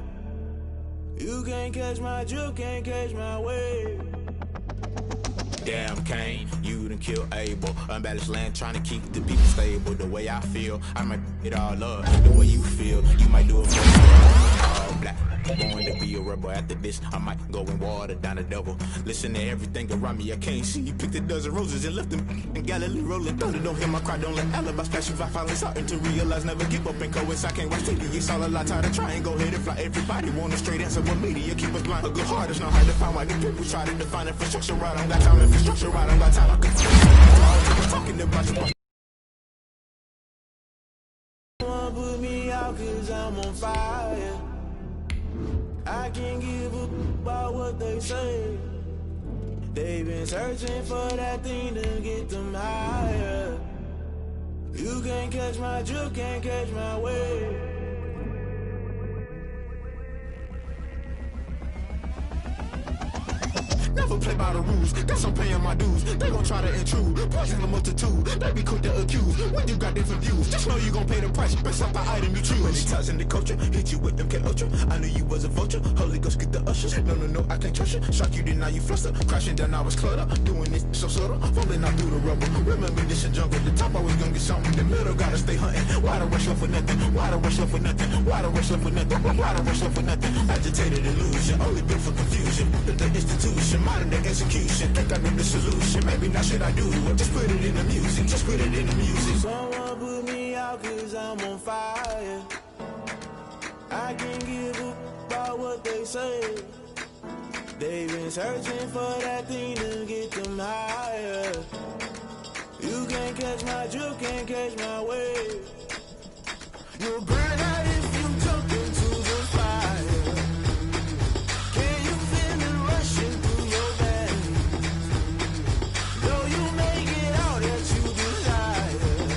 You can't catch my drift, can't catch my wave. Damn Kane, you done killed Abel. Unbalanced land trying to keep the people stable. The way I feel, I might it all up. The way you feel, you might do it for me. All black, going to be a rebel. After this, I might go and water down the devil. Listen to everything around me, I can't see. You picked a dozen roses and left them in Galilee rolling thunder. Don't hear my cry, don't let alibis pass you by. Finally starting to realize, never give up and coincide. Can't watch TV, it's all a lot. Tired of trying, go ahead and fly. Everybody want a straight answer with media. Keep us blind, a good heart is not hard to find. Why the people try to define infrastructure right? I don't got time, infrastructure right, I don't got time. I could talking about you. Someone put me out 'cause I'm on fire. I can't give up about what they say. They've been searching for that thing to get them higher. You can't catch my drift, can't catch my wave. Never play by the rules, guess I'm paying my dues. They gon' try to intrude, poison the multitude. They be quick to accuse, when you got different views. Just know you gon' pay the price, based off the item you choose. Many times in the culture, hit you with them K-Ultra. I knew you was a vulture, Holy Ghost get the ushers. No, I can't trust you. Shock you, then now you fluster. Crashing down, I was cluttered. Doing this so subtle, falling out through the rubble. Remember this in jungle, the top always gonna get something. The middle gotta stay hunting. Why the rush up for nothing? Why the rush up for nothing? Why the rush up for nothing? Why the rush up for nothing? Agitated illusion, only built for confusion. The institution, modern day execution. Think I know the solution. Maybe not should I do it? Just put it in the music. Just put it in the music. Someone put me out 'cause I'm on fire. I can't give up about what they say. They've been searching for that thing to get them higher. You can't catch my drift, can't catch my wave. You'll burn out if you jump into the fire. Can you feel it rushing through your veins? Though you make it all that you desire.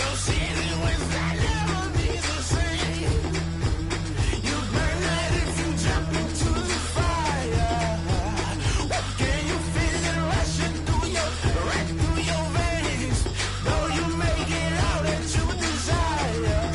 No season when that never be the same. You burn out if you jump into the fire. Can you feel it rushing through your veins? Though you make it all that you desire.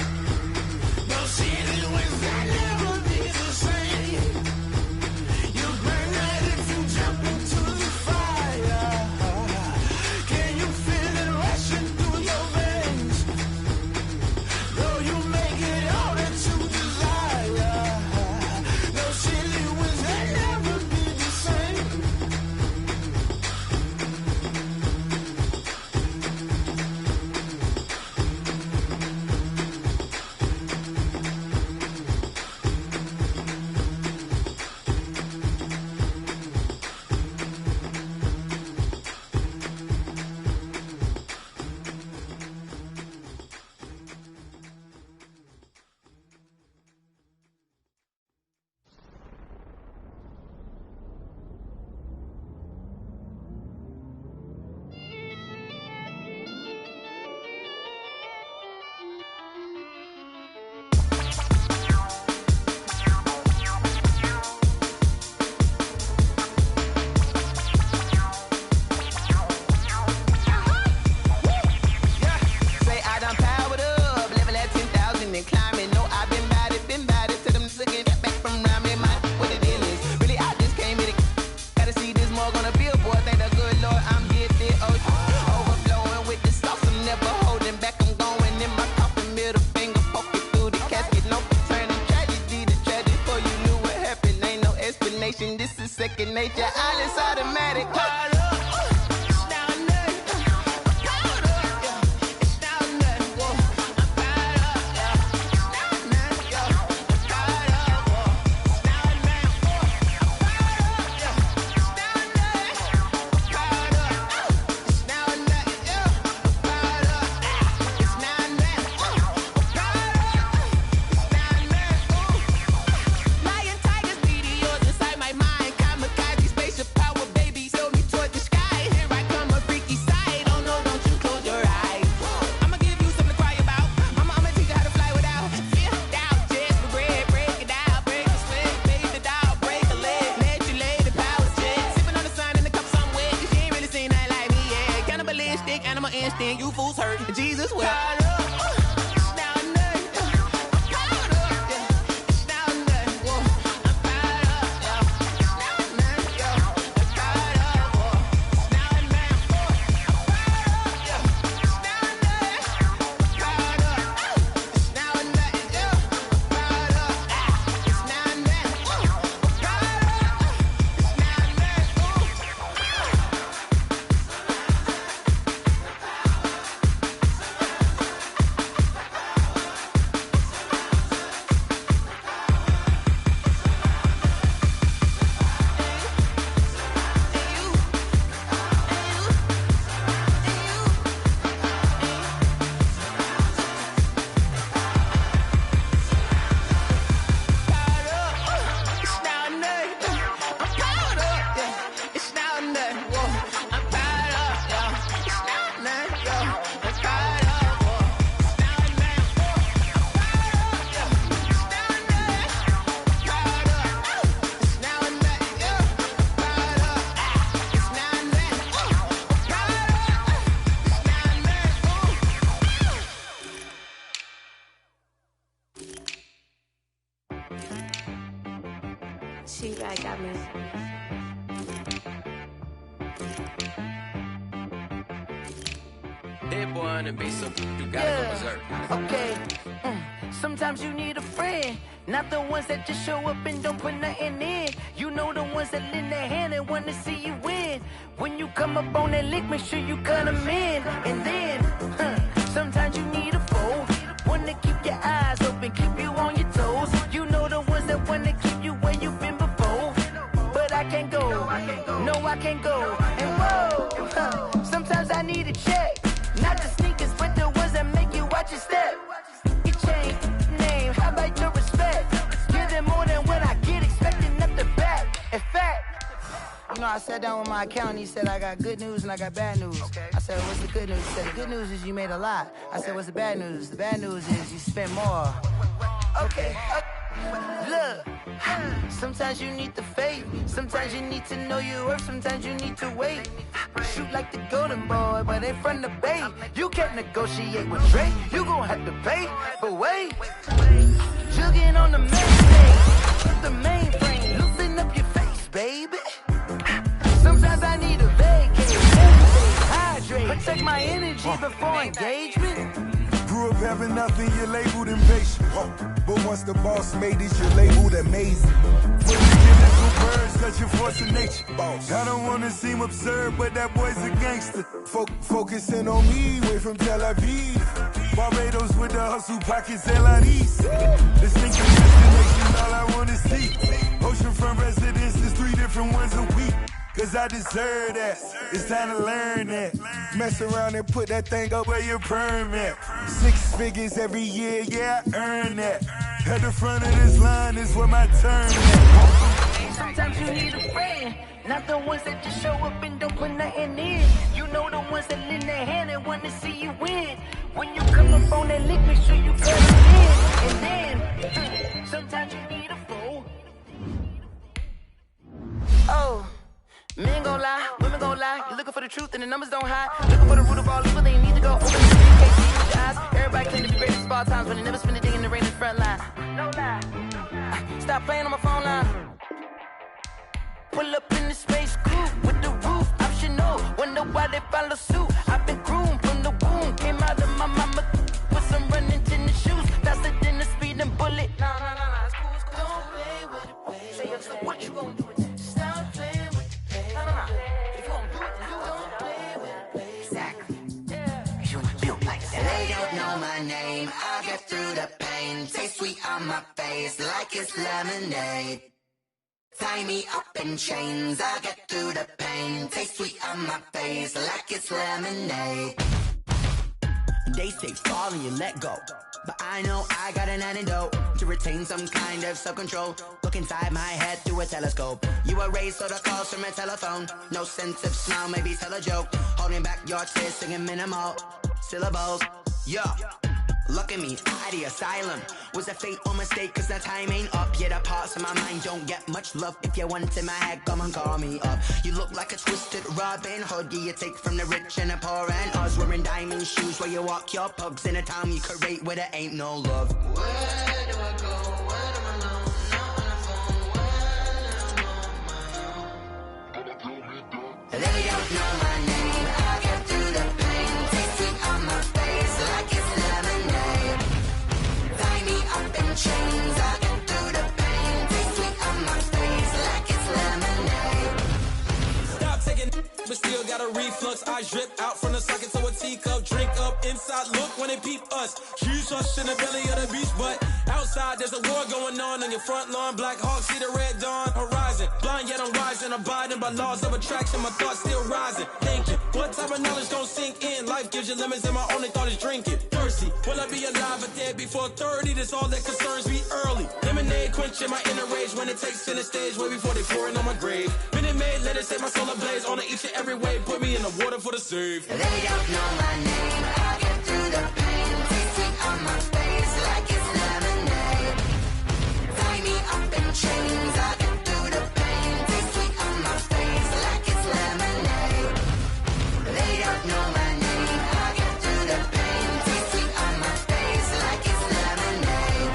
coordination. This is second nature. All is automatic. You fools hurt. Jesus will.
Got me.
That boy on the beat, so you gotta go berserk.
Okay. Sometimes you need a friend, not the ones that just show up and don't put nothing in. You know the ones that lend their hand and want to see you win. When you come up on that lick, make sure you cut them in. And then, sometimes you need a foe, one to keep your eyes open, keep you on your toes. You know the ones that want to keep you where you've been before. But I can't go, no I can't go. And whoa, sometimes I need a check. Not the sneakers, but the ones that make you watch your step. Your chain, name, how about your respect? Give them more than what I get, expecting up the back. In fact, you know, I sat down with my accountant, he said I got good news and I got bad news. I said, what's the good news? He said, the good news is you made a lot. I said, what's the bad news? The bad news is you spent more. Okay. Look, sometimes you need the faith, sometimes you need to know your worth, sometimes you need to wait. Shoot like the golden boy, but in front of the bay. You can't negotiate with Drake, you gon' have to pay. But wait, jugging on the main stage, the mainframe, loosen up your face, baby. Sometimes I need a vacate, hydrate, protect my energy before engagement.
Grew up having nothing, you're labeled impatient. But once the boss made it, you're labeled amazing. When you get little birds, that's your force of nature. I don't wanna seem absurd, but that boy's a gangster. Focusing on me, way from Tel Aviv. Barbados with the hustle pockets, LIDs. Distinctive destination, all I wanna see. Oceanfront residences, 3 different ones a week. Cause I deserve that, it's time to learn that. Mess around and put that thing up where your permit. 6 figures every year, yeah, I earn that. At the front of this line is where my turn is.
Sometimes you need a friend, not the ones that just show up and don't put nothing in. You know the ones that lend their hand and want to see you win. When you come up on that lick, make sure you cut them in. And then, sometimes you need a fool. Oh. Men gon' lie, women gon' lie. You're looking for the truth and the numbers don't hide. Looking for the root of all evil, they need to go open the can't see with your eyes. Everybody claim to be greatest of all times, but they never spend a day in the rain in the front line. No lie. Stop playing on my phone line. Pull up in the space coupe with the roof optional. Wonder why they follow suit. I've been groomed from the womb. Came out of my mama with some running tennis shoes. Faster than a speeding bullet. Nah, it's cool. Don't play with it, baby. What you gonna do with that? Stop playing with the paper. No. If you gonna do it, then don't play with the paper. Exactly. Yeah. You ain't built like that.
They don't know my name. I get through the pain. Taste sweet on my face like it's lemonade. Tie me up in chains. I get through the pain. Taste sweet on my face like it's lemonade.
They say fall and you let go, but I know I got an antidote to retain some kind of self-control. Look inside my head through a telescope. You erase all the calls from a telephone. No sense of smile, maybe tell a joke. Holding back your tears, singing minimal syllables. Yeah, look at me, out of the asylum. Was a fate or mistake, cause the time ain't up. Yeah, the parts of my mind don't get much love. If you want in my head, come and call me up. You look like a twisted Robin Hood. Yeah, you take from the rich and the poor and us. Wearing diamond shoes where you walk your pugs. In a town you create where there ain't no love.
Where do I go? When I'm alone? Not on the phone. When I'm on my own. They don't know my name. I get through the pain. Taste sweet on my face like it's lemonade. Tie me up in chains. I get through the pain. Taste sweet on my face like it's lemonade.
Stop taking but still got a reflux. I drip out from the socket to a teacup. Drink up inside, look when they peep us. Huge us in the belly of the beach, but outside there's a war going on your front lawn. Black Hawk, see the red dawn horizon. Blind yet I'm rising, abiding by laws of attraction. My thoughts still rising, thinking what type of knowledge gon' sink in? Life gives you lemons and my only thought is drinking. Thirsty, will I be alive or dead before 30? That's all that concerns me early. Lemonade quenching my inner rage when it takes center stage way before they pour it on my grave. Minute Maid, let it set my soul ablaze on each and every way. Put me in the water for the save.
They don't know my name. I get through the pain. Taste sweet on my face like it's lemonade. Tie me up in chains. I get through the pain. Taste sweet on my face like it's lemonade. They don't know my name. I get through the pain. Taste sweet on my face like it's lemonade.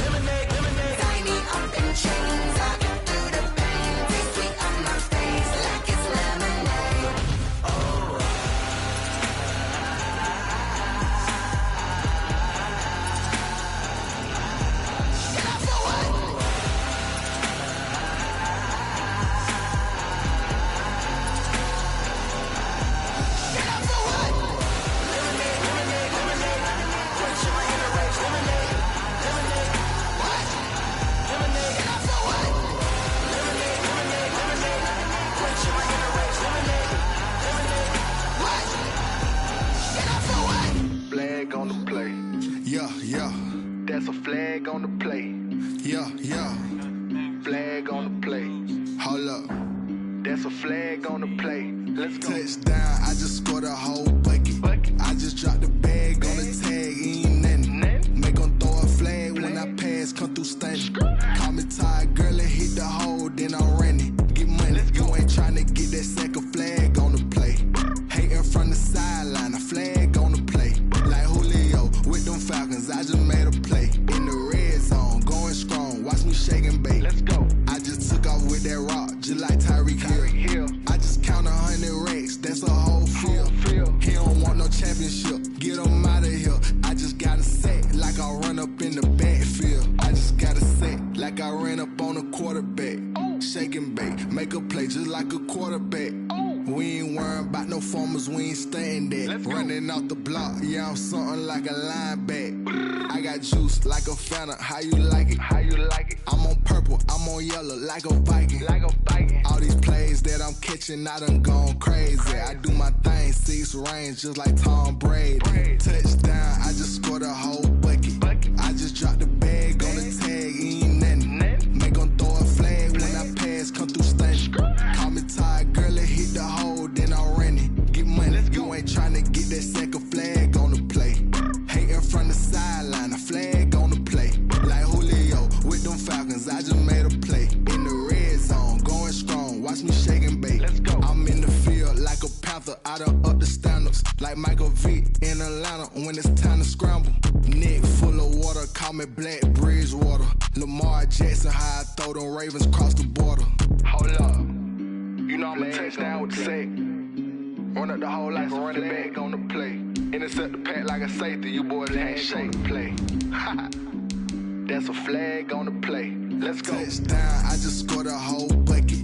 Tie me up in chains. I get through the pain. Taste sweet on my face like it's lemonade.
Flag on the play. Yeah, yeah. That's a flag on the play. Yeah, yeah. Flag on the play. Hold up. That's a flag on the play. Let's go. Touchdown, I just scored a whole bucket. I just dropped the bag on the tag, ain't nothing. Make 'em throw a flag when I pass, come through stunning. Call me tired, girl, and hit the hole, then I'm running. Get money, you ain't tryna get that second flag on the play. Hating from the sideline, a flag on the play. Like Julio with them Falcons, I just made a play. In the red zone, going strong, watch me shake and bake. Let's go. I just took off with that rock, just like Tyreek Hill. I just count 100 racks, that's a whole field. He don't want no championship, get him out of here. I just got a set, like I run up in the backfield. I just got a set, like I ran up on a quarterback. Shake and bake, make a play just like a quarterback. We ain't worrying about no formers, we ain't staying there. Running out the block, yeah, I'm something like a lineback. I got juice like a Fanta, how you like it? How you like it? I'm on purple, I'm on yellow, like a Viking. Like a Viking. All these plays that I'm catching, I done gone crazy. I do my thing, 6 range, just like Tom Brady. Touchdown, I just scored a whole bucket. I just dropped the bag on the tag, ain't nothing. Make 'em throw a flag when I pass, come through stunning. Call me tired, girl, and hit the hole, then I'm running. Get money, you ain't tryna get that second flag on the play. Hating from the sideline, a flag on the play. Like Julio with them Falcons, I just made a play. In the red zone, going strong, watch me shake and bake. Let's go. I'm in the field like a Panther, I done up the standards. Like Michael Vick in Atlanta when it's time to scramble. Neck full of water, call me Black Bridgewater. Lamar Jackson, how I throw them Ravens cross the border. Hold up. You know I'm a touchdown with the sack. Run up the hole like a running back on the play. Intercept the pack like a safety, you boys handshake play. That's a flag on the play. Let's go. Touchdown, I just scored a whole bucket.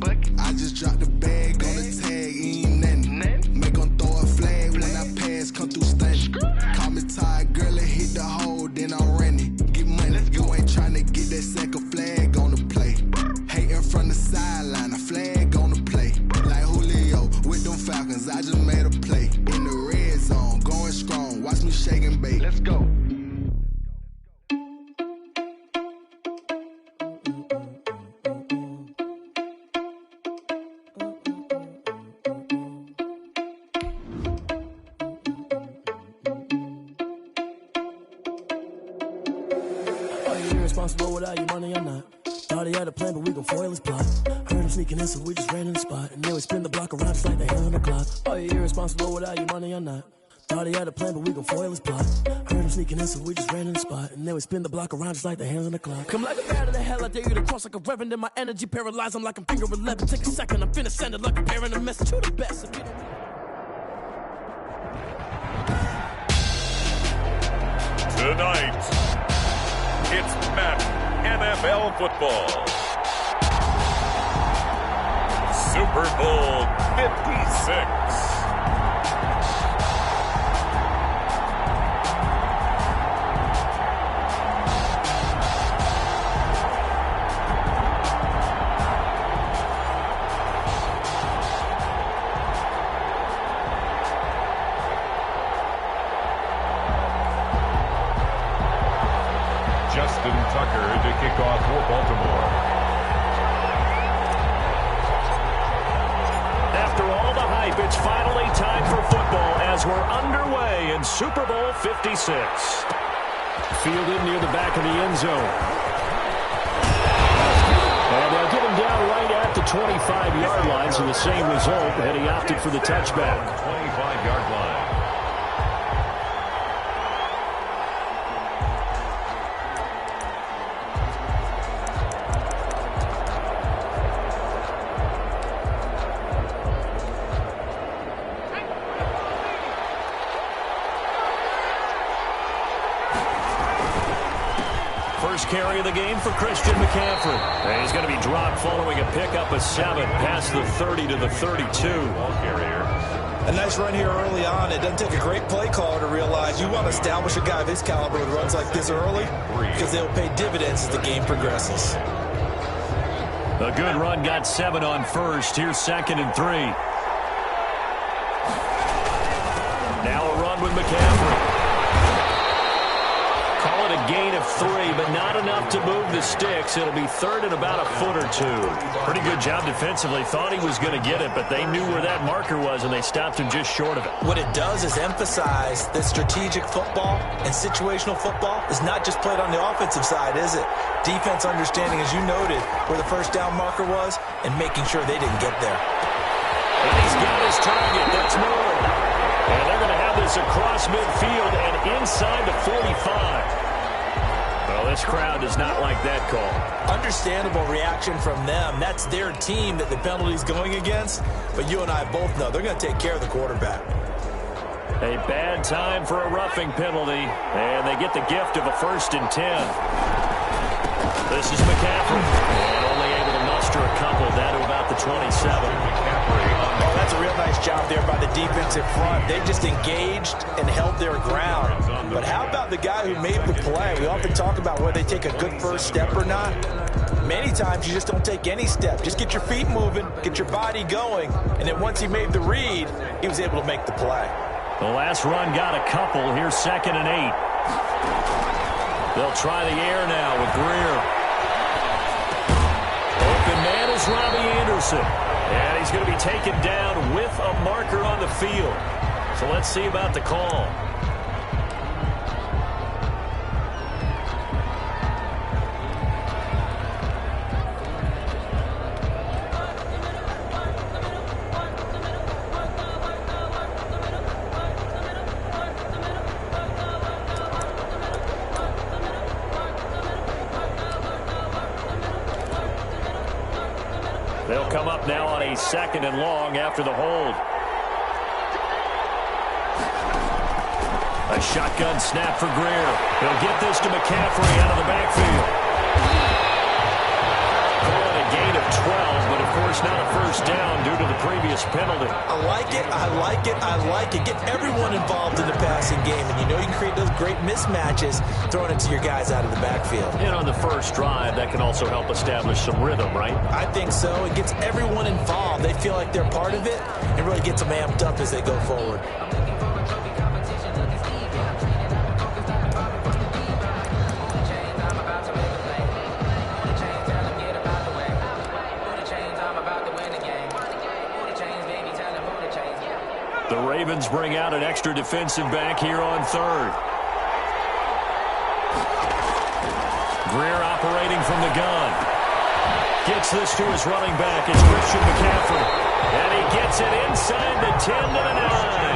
irresponsible without your money or not. Thought he had a plan, but we gon' foil his plot. Heard him sneaking in, so we just ran in the spot. And then we spin the block around just like the hell on the clock. Oh, you irresponsible without your money or not. Thought he had a plan, but we gon' foil his plot. Heard him sneaking in, so we just ran in the spot. And then we spin the block around just like the hands on the clock. Come like a bat of the hell, I dare you to cross like a reverend. And my energy paralyzed, I'm like I'm finger 11. Take a second, I'm finna send it like a parent. A message to the best.
Tonight, it's Madden NFL football. Super Bowl 56. Tucker to kick off for Baltimore.
After all the hype, it's finally time for football as we're underway in Super Bowl 56. Fielded near the back of the end zone. And they'll get him down right at the 25-yard line, so the same result, and he opted for the touchback.
25-yard line.
First carry of the game for Christian McCaffrey. And he's going to be dropped following a pickup of 7 past the 30 to the 32.
Ball carrier.
A nice run here early on. It doesn't take a great play caller to realize you want to establish a guy of his caliber with runs like this early because they'll pay dividends as the game progresses.
A good run got 7 on first. Here's 2nd and 3. Now a run with McCaffrey. Call it a gain of 3, but not enough to move the sticks. It'll be 3rd and about a foot or 2. Pretty good job defensively. Thought he was going to get it, but they knew where that marker was, and they stopped him just short of it.
What it does is emphasize that strategic football and situational football is not just played on the offensive side, is it? Defense understanding, as you noted, where the first down marker was and making sure they didn't get there.
And he's got his target. That's more. And they're going to have this across midfield and inside the 45. Well, this crowd does not like that call.
Understandable reaction from them. That's their team that the penalty's going against. But you and I both know they're going to take care of the quarterback.
A bad time for a roughing penalty. And they get the gift of a 1st and 10. This is McCaffrey. And only able to muster a couple down to about the 27.
Oh, that's a real nice job there by the defensive front. They just engaged and held their ground. But how about the guy who made the play? We often talk about whether they take a good first step or not. Many times you just don't take any step. Just get your feet moving, get your body going, and then once he made the read, he was able to make the play.
The last run got a couple. Here's 2nd and 8. They'll try the air now with Greer. Open man is Robbie Anderson. And he's going to be taken down with a marker on the field. So let's see about the call. They'll come up now on a 2nd and long after the hold. A shotgun snap for Greer. He'll get this to McCaffrey out of the backfield. Calling a gain of 12, but of course not a first down due to the previous penalty.
I like it, I like it, I like it. Get everyone involved in the passing game, and you know you can create those great mismatches throwing it to your guys out of the backfield.
And on the first drive, that can also help establish some rhythm, right?
I think so. It gets everyone involved. They feel like they're part of it and really gets them amped up as they go forward.
The Ravens bring out an extra defensive back here on 3rd. Greer operating from the gun. Gets this to his running back. It's Christian McCaffrey. And he gets it inside the 10 to the 9.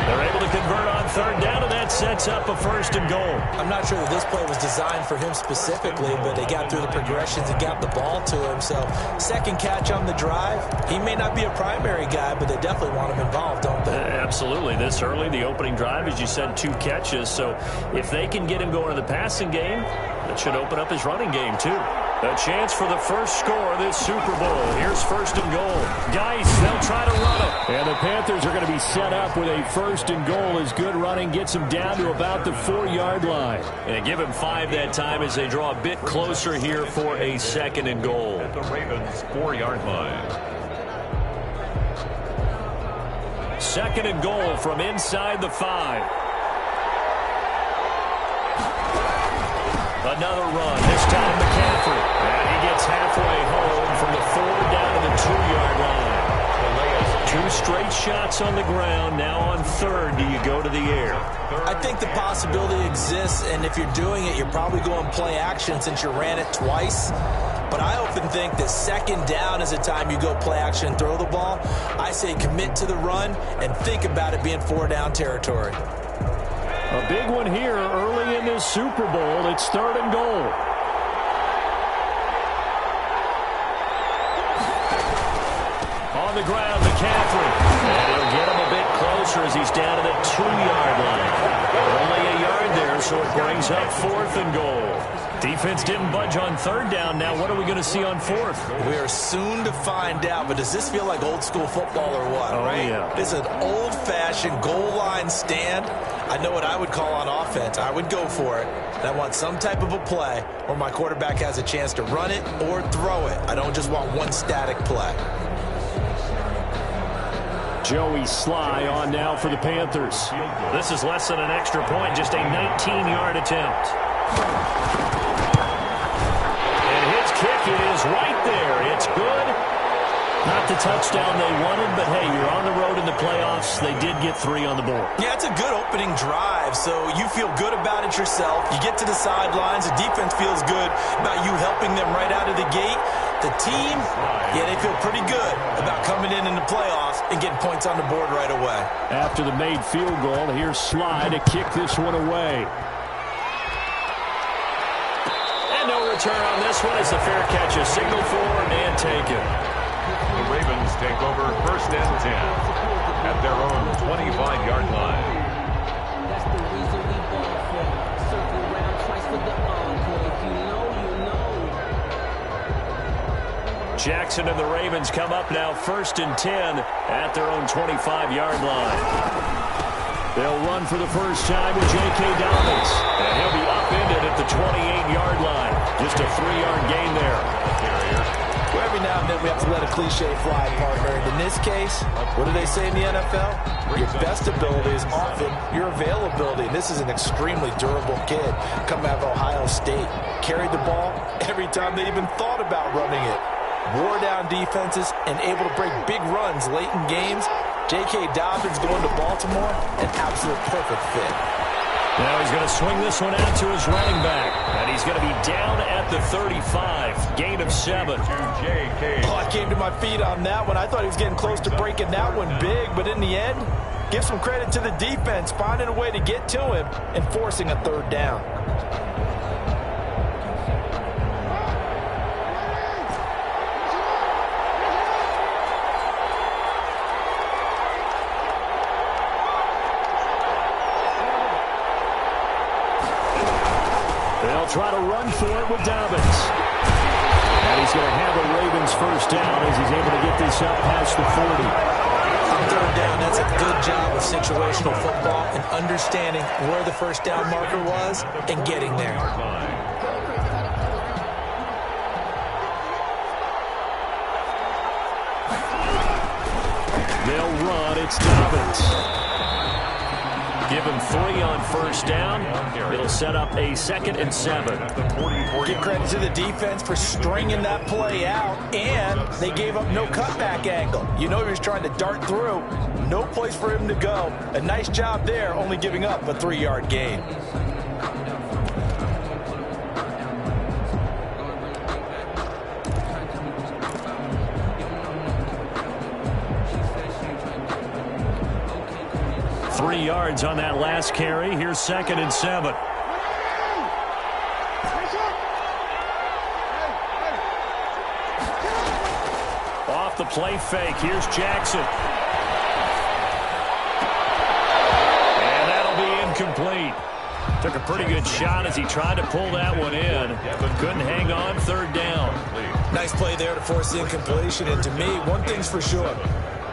They're able to convert on third down, and that sets up a first and goal.
I'm not sure that this play was designed for him specifically, but they got through the progressions and got the ball to him. So second catch on the drive. He may not be a primary guy, but they definitely want him involved, don't they?
Absolutely. This early, the opening drive, as you said, 2 catches. So if they can get him going in the passing game, that should open up his running game, too. A chance for the first score of this Super Bowl. Here's first and goal. Geis, they'll try to run it. And the Panthers are going to be set up with a first and goal as good running gets him down to about the 4-yard line. And give him 5 that time as they draw a bit closer here for a second and goal.
At the Ravens' 4-yard line.
Second and goal from inside the 5. Another run, this time McCaffrey. And he gets halfway home from the 4 down to the 2-yard line. 2 straight shots on the ground. Now on third, do you go to the air?
I think the possibility exists, and if you're doing it, you're probably going play action since you ran it twice. But I often think that second down is the time you go play action and throw the ball. I say commit to the run and think about it being 4-down territory.
A big one here early in this Super Bowl. It's third and goal. On the ground, McCaffrey. And he'll get him a bit closer as he's down to the 2-yard line. Only a yard there, so it brings up fourth and goal. Defense didn't budge on third down. Now what are we going to see on fourth?
We are soon to find out, but does this feel like old school football or what, right?
Yeah.
This is an old-fashioned goal line stand. I know what I would call on offense. I would go for it. And I want some type of a play where my quarterback has a chance to run it or throw it. I don't just want one static play.
Joey Sly on now for the Panthers. This is less than an extra point, just a 19-yard attempt. And his kick is right there. It's good. Not the touchdown they wanted, but hey, you're on the road in the playoffs. They did get 3 on the board.
Yeah, it's a good opening drive, so you feel good about it yourself. You get to the sidelines. The defense feels good about you helping them right out of the gate. The team, yeah, they feel pretty good about coming in the playoffs and getting points on the board right away.
After the made field goal, here's Sly to kick this one away. And no return on this one. It's a fair catch, a signal for and taken.
The Ravens take over first and 10 at their own 25-yard line.
That's the reason we ball for. Circle round twice for the encore. If you know, you know.
Jackson and the Ravens come up now first and 10 at their own 25-yard line. They'll run for the first time with J.K. Dobbins. And he'll be upended at the 28-yard line. Just a 3-yard gain there.
Well, every now and then we have to let a cliche fly, partner. And in this case, what do they say in the NFL? Your best ability is often your availability. And this is an extremely durable kid coming out of Ohio State. Carried the ball every time they even thought about running it. Wore down defenses and able to break big runs late in games. J.K. Dobbins going to Baltimore, an absolute perfect fit.
Now he's going to swing this one out to his running back. And he's going to be down at the 35. Gain of 7.
Oh, I came to my feet on that one. I thought he was getting close to breaking that one big. But in the end, give some credit to the defense, finding a way to get to him and forcing a third down.
They'll try to run for it with Dobbins. And he's going to have a Ravens first down as he's able to get this up past the 40.
On third down, that's a good job of situational football and understanding where the first down marker was and getting there.
They'll run. It's Dobbins. Give him 3 on first down. It'll set up a 2nd and 7.
Give credit to the defense for stringing that play out, and they gave up no cutback angle. You know he was trying to dart through. No place for him to go. A nice job there, only giving up a 3-yard gain.
3 yards on that last carry. Here's 2nd and 7. Off the play fake. Here's Jackson. And that'll be incomplete. Took a pretty good shot as he tried to pull that one in, but couldn't hang on. 3rd down.
Nice play there to force the incompletion. And to me, one thing's for sure.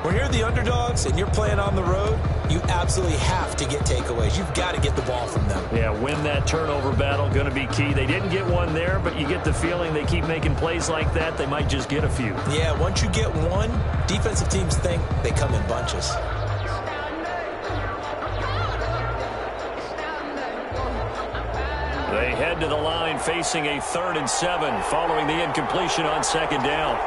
When you're the underdogs and you're playing on the road, you absolutely have to get takeaways. You've got to get the ball from them.
Yeah, win that turnover battle, going to be key. They didn't get one there, but you get the feeling they keep making plays like that, they might just get a few.
Yeah, once you get one, defensive teams think they come in bunches.
They head to the line facing a 3rd and 7 following the incompletion on 2nd down.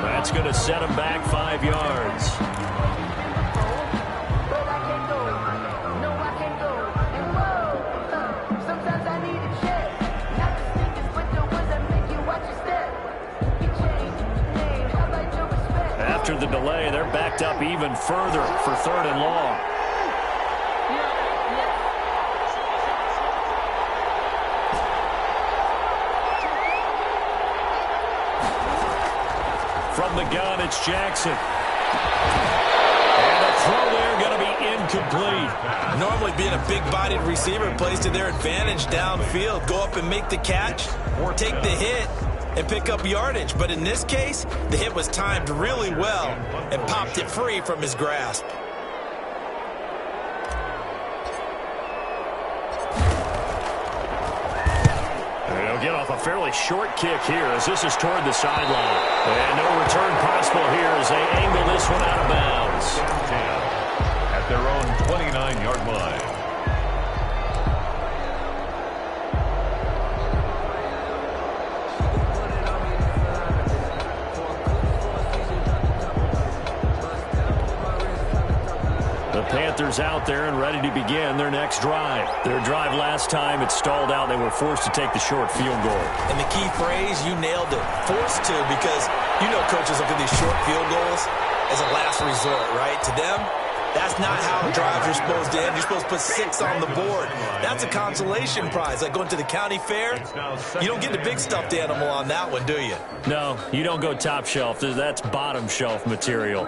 That's going to set him back 5 yards. After the delay, they're backed up even further for 3rd and long. From the gun, it's Jackson. And the throw there going to be incomplete.
Normally being a big-bodied receiver plays to their advantage downfield. Go up and make the catch or take the hit and pick up yardage. But in this case, the hit was timed really well and popped it free from his grasp.
They'll get off a fairly short kick here as this is toward the sideline. And no return possible here as they angle this one out of bounds.
At their own 29-yard line.
The Panthers out there and ready to begin their next drive. Their drive last time, it stalled out. They were forced to take the short field goal.
And the key phrase, you nailed it. Forced to, because you know coaches look at these short field goals as a last resort, right? To them, that's not how drives are supposed to end. You're supposed to put 6 on the board. That's a consolation prize. Like going to the county fair, you don't get the big stuffed animal on that one, do you?
No, you don't go top shelf. That's bottom shelf material.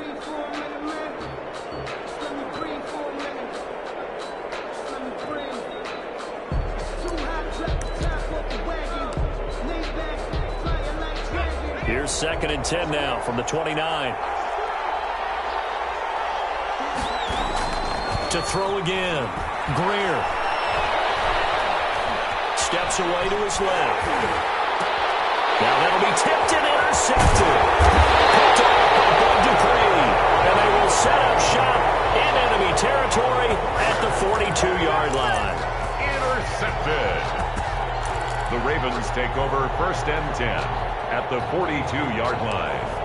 Here's 2nd and 10 now from the 29. To throw again. Greer. Steps away to his left. Now that'll be tipped and intercepted. Picked off by Bud Dupree. And they will set up shop in enemy territory at the 42-yard line.
Intercepted. The Ravens take over 1st and 10 at the 42-yard line.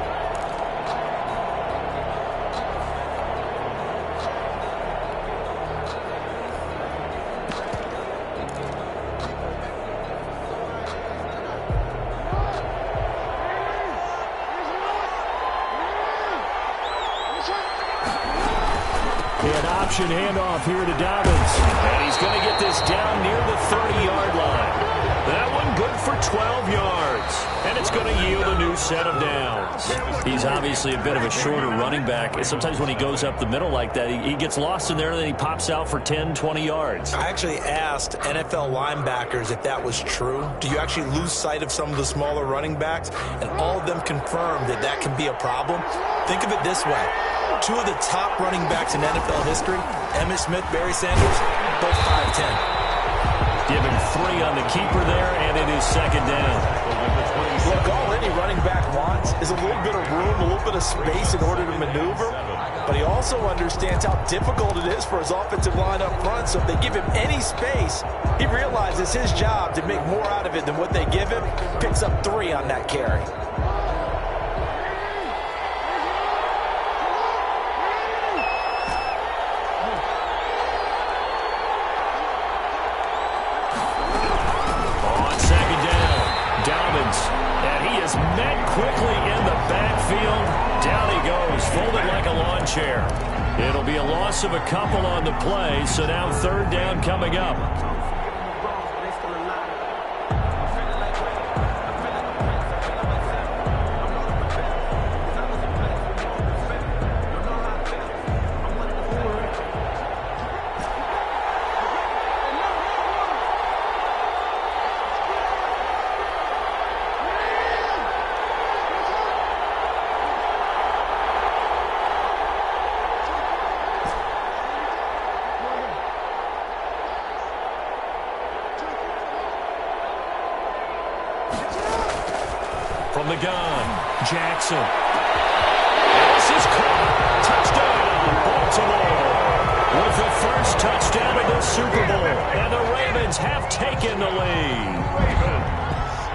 An option handoff here to Dobbins. And he's going to get this down near the 30-yard line. That one good for 12 yards. And it's going to yield a new set of downs. He's obviously a bit of a shorter running back. Sometimes when he goes up the middle like that, he gets lost in there and then he pops out for 10, 20 yards.
I actually asked NFL linebackers if that was true. Do you actually lose sight of some of the smaller running backs? And all of them confirmed that that can be a problem. Think of it this way. 2 of the top running backs in NFL history, Emmitt Smith, Barry Sanders, both 5'10".
Give him 3 on the keeper there, and it is 2nd down.
Look, all any running back wants is a little bit of room, a little bit of space in order to maneuver. But he also understands how difficult it is for his offensive line up front. So if they give him any space, he realizes his job to make more out of it than what they give him. Picks up 3 on that carry.
met quickly in the backfield. Down he goes, folded like a lawn chair. It'll be a loss of a couple on the play, so now third down coming up. From the gun, Jackson. This is caught. Touchdown, Baltimore. With the first touchdown of the Super Bowl. And the Ravens have taken the lead.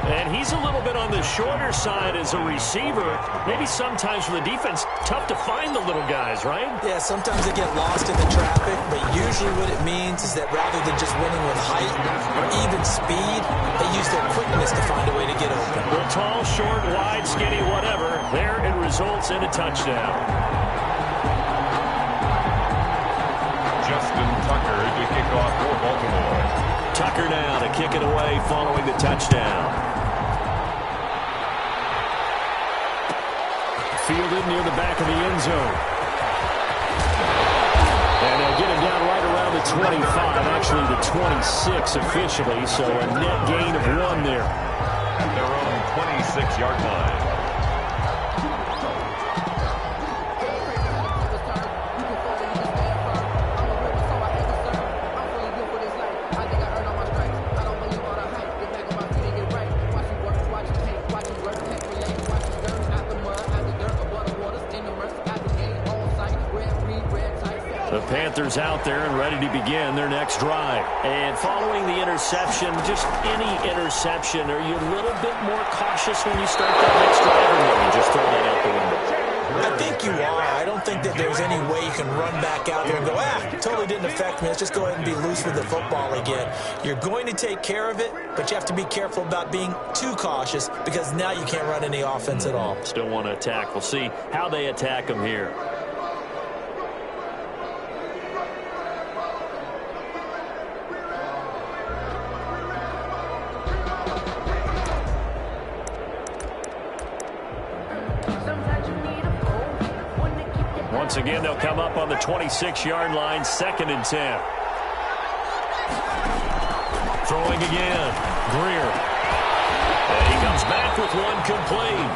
And he's a little bit on the shorter side as a receiver. Maybe sometimes for the defense, tough to find the little guys, right?
Yeah, sometimes they get lost in the traffic, but usually what it means is that rather than just winning with height or even speed, they use their quickness to find a way to get open.
Well, tall, short, wide, skinny, whatever. There it results in a touchdown.
Justin Tucker to kick off for Baltimore.
Tucker now to kick it away following the touchdown. Fielded near the back of the end zone. And they'll get him down right around the 25, actually the 26 officially, so a net gain of 1 there.
At their own 26-yard line.
The Panthers out there and ready to begin their next drive. And following the interception, just any interception, are you a little bit more cautious when you start that next drive, or maybe just throw that out the window?
I think you are. I don't think that there's any way you can run back out there and go, totally didn't affect me. Let's just go ahead and be loose with the football again. You're going to take care of it, but you have to be careful about being too cautious because now you can't run any offense at all.
Still want to attack. We'll see how they attack them here. Once again, they'll come up on the 26-yard line, 2nd and 10. Throwing again, Greer. And he comes back with one complete.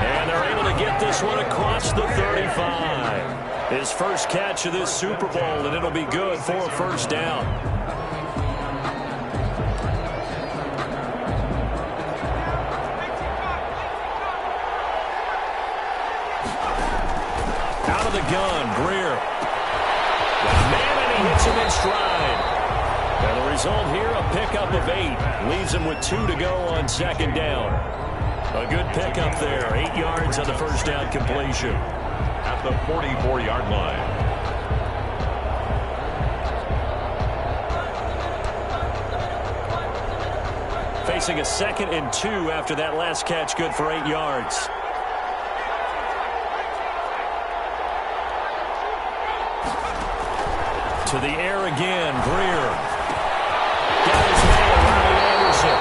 And they're able to get this one across the 35. His first catch of this Super Bowl, and it'll be good for a first down. Out of the gun, Greer. Man, and he hits him in stride. And the result here, a pickup of 8. Leaves him with 2 to go on 2nd down. A good pickup there. 8 yards on the first down completion.
At the 44-yard line.
Facing a 2nd and 2 after that last catch, good for 8 yards. To the air again, Greer. Got his man, Ronnie Anderson.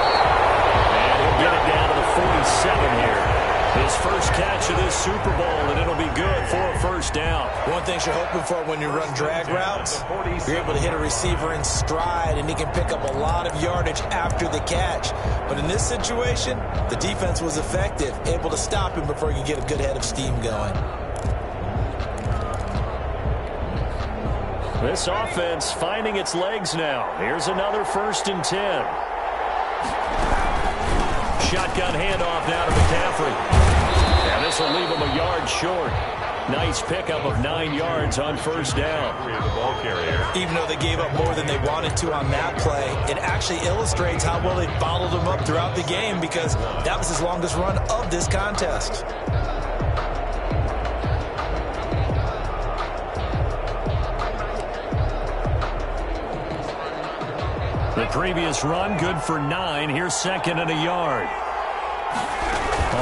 And he'll get it down to the 47 here. His first catch of this Super Bowl, and it'll be good for a first down.
One thing you're hoping for when you run drag routes, you're able to hit a receiver in stride, and he can pick up a lot of yardage after the catch. But in this situation, the defense was effective, able to stop him before he could get a good head of steam going.
This offense finding its legs now. Here's another 1st and 10. Shotgun handoff now to McCaffrey. And this will leave him a yard short. Nice pickup of 9 yards on first down.
The ball carrier.
Even though they gave up more than they wanted to on that play, it actually illustrates how well they followed him up throughout the game because that was his longest run of this contest.
The previous run, good for 9. Here's 2nd and a yard.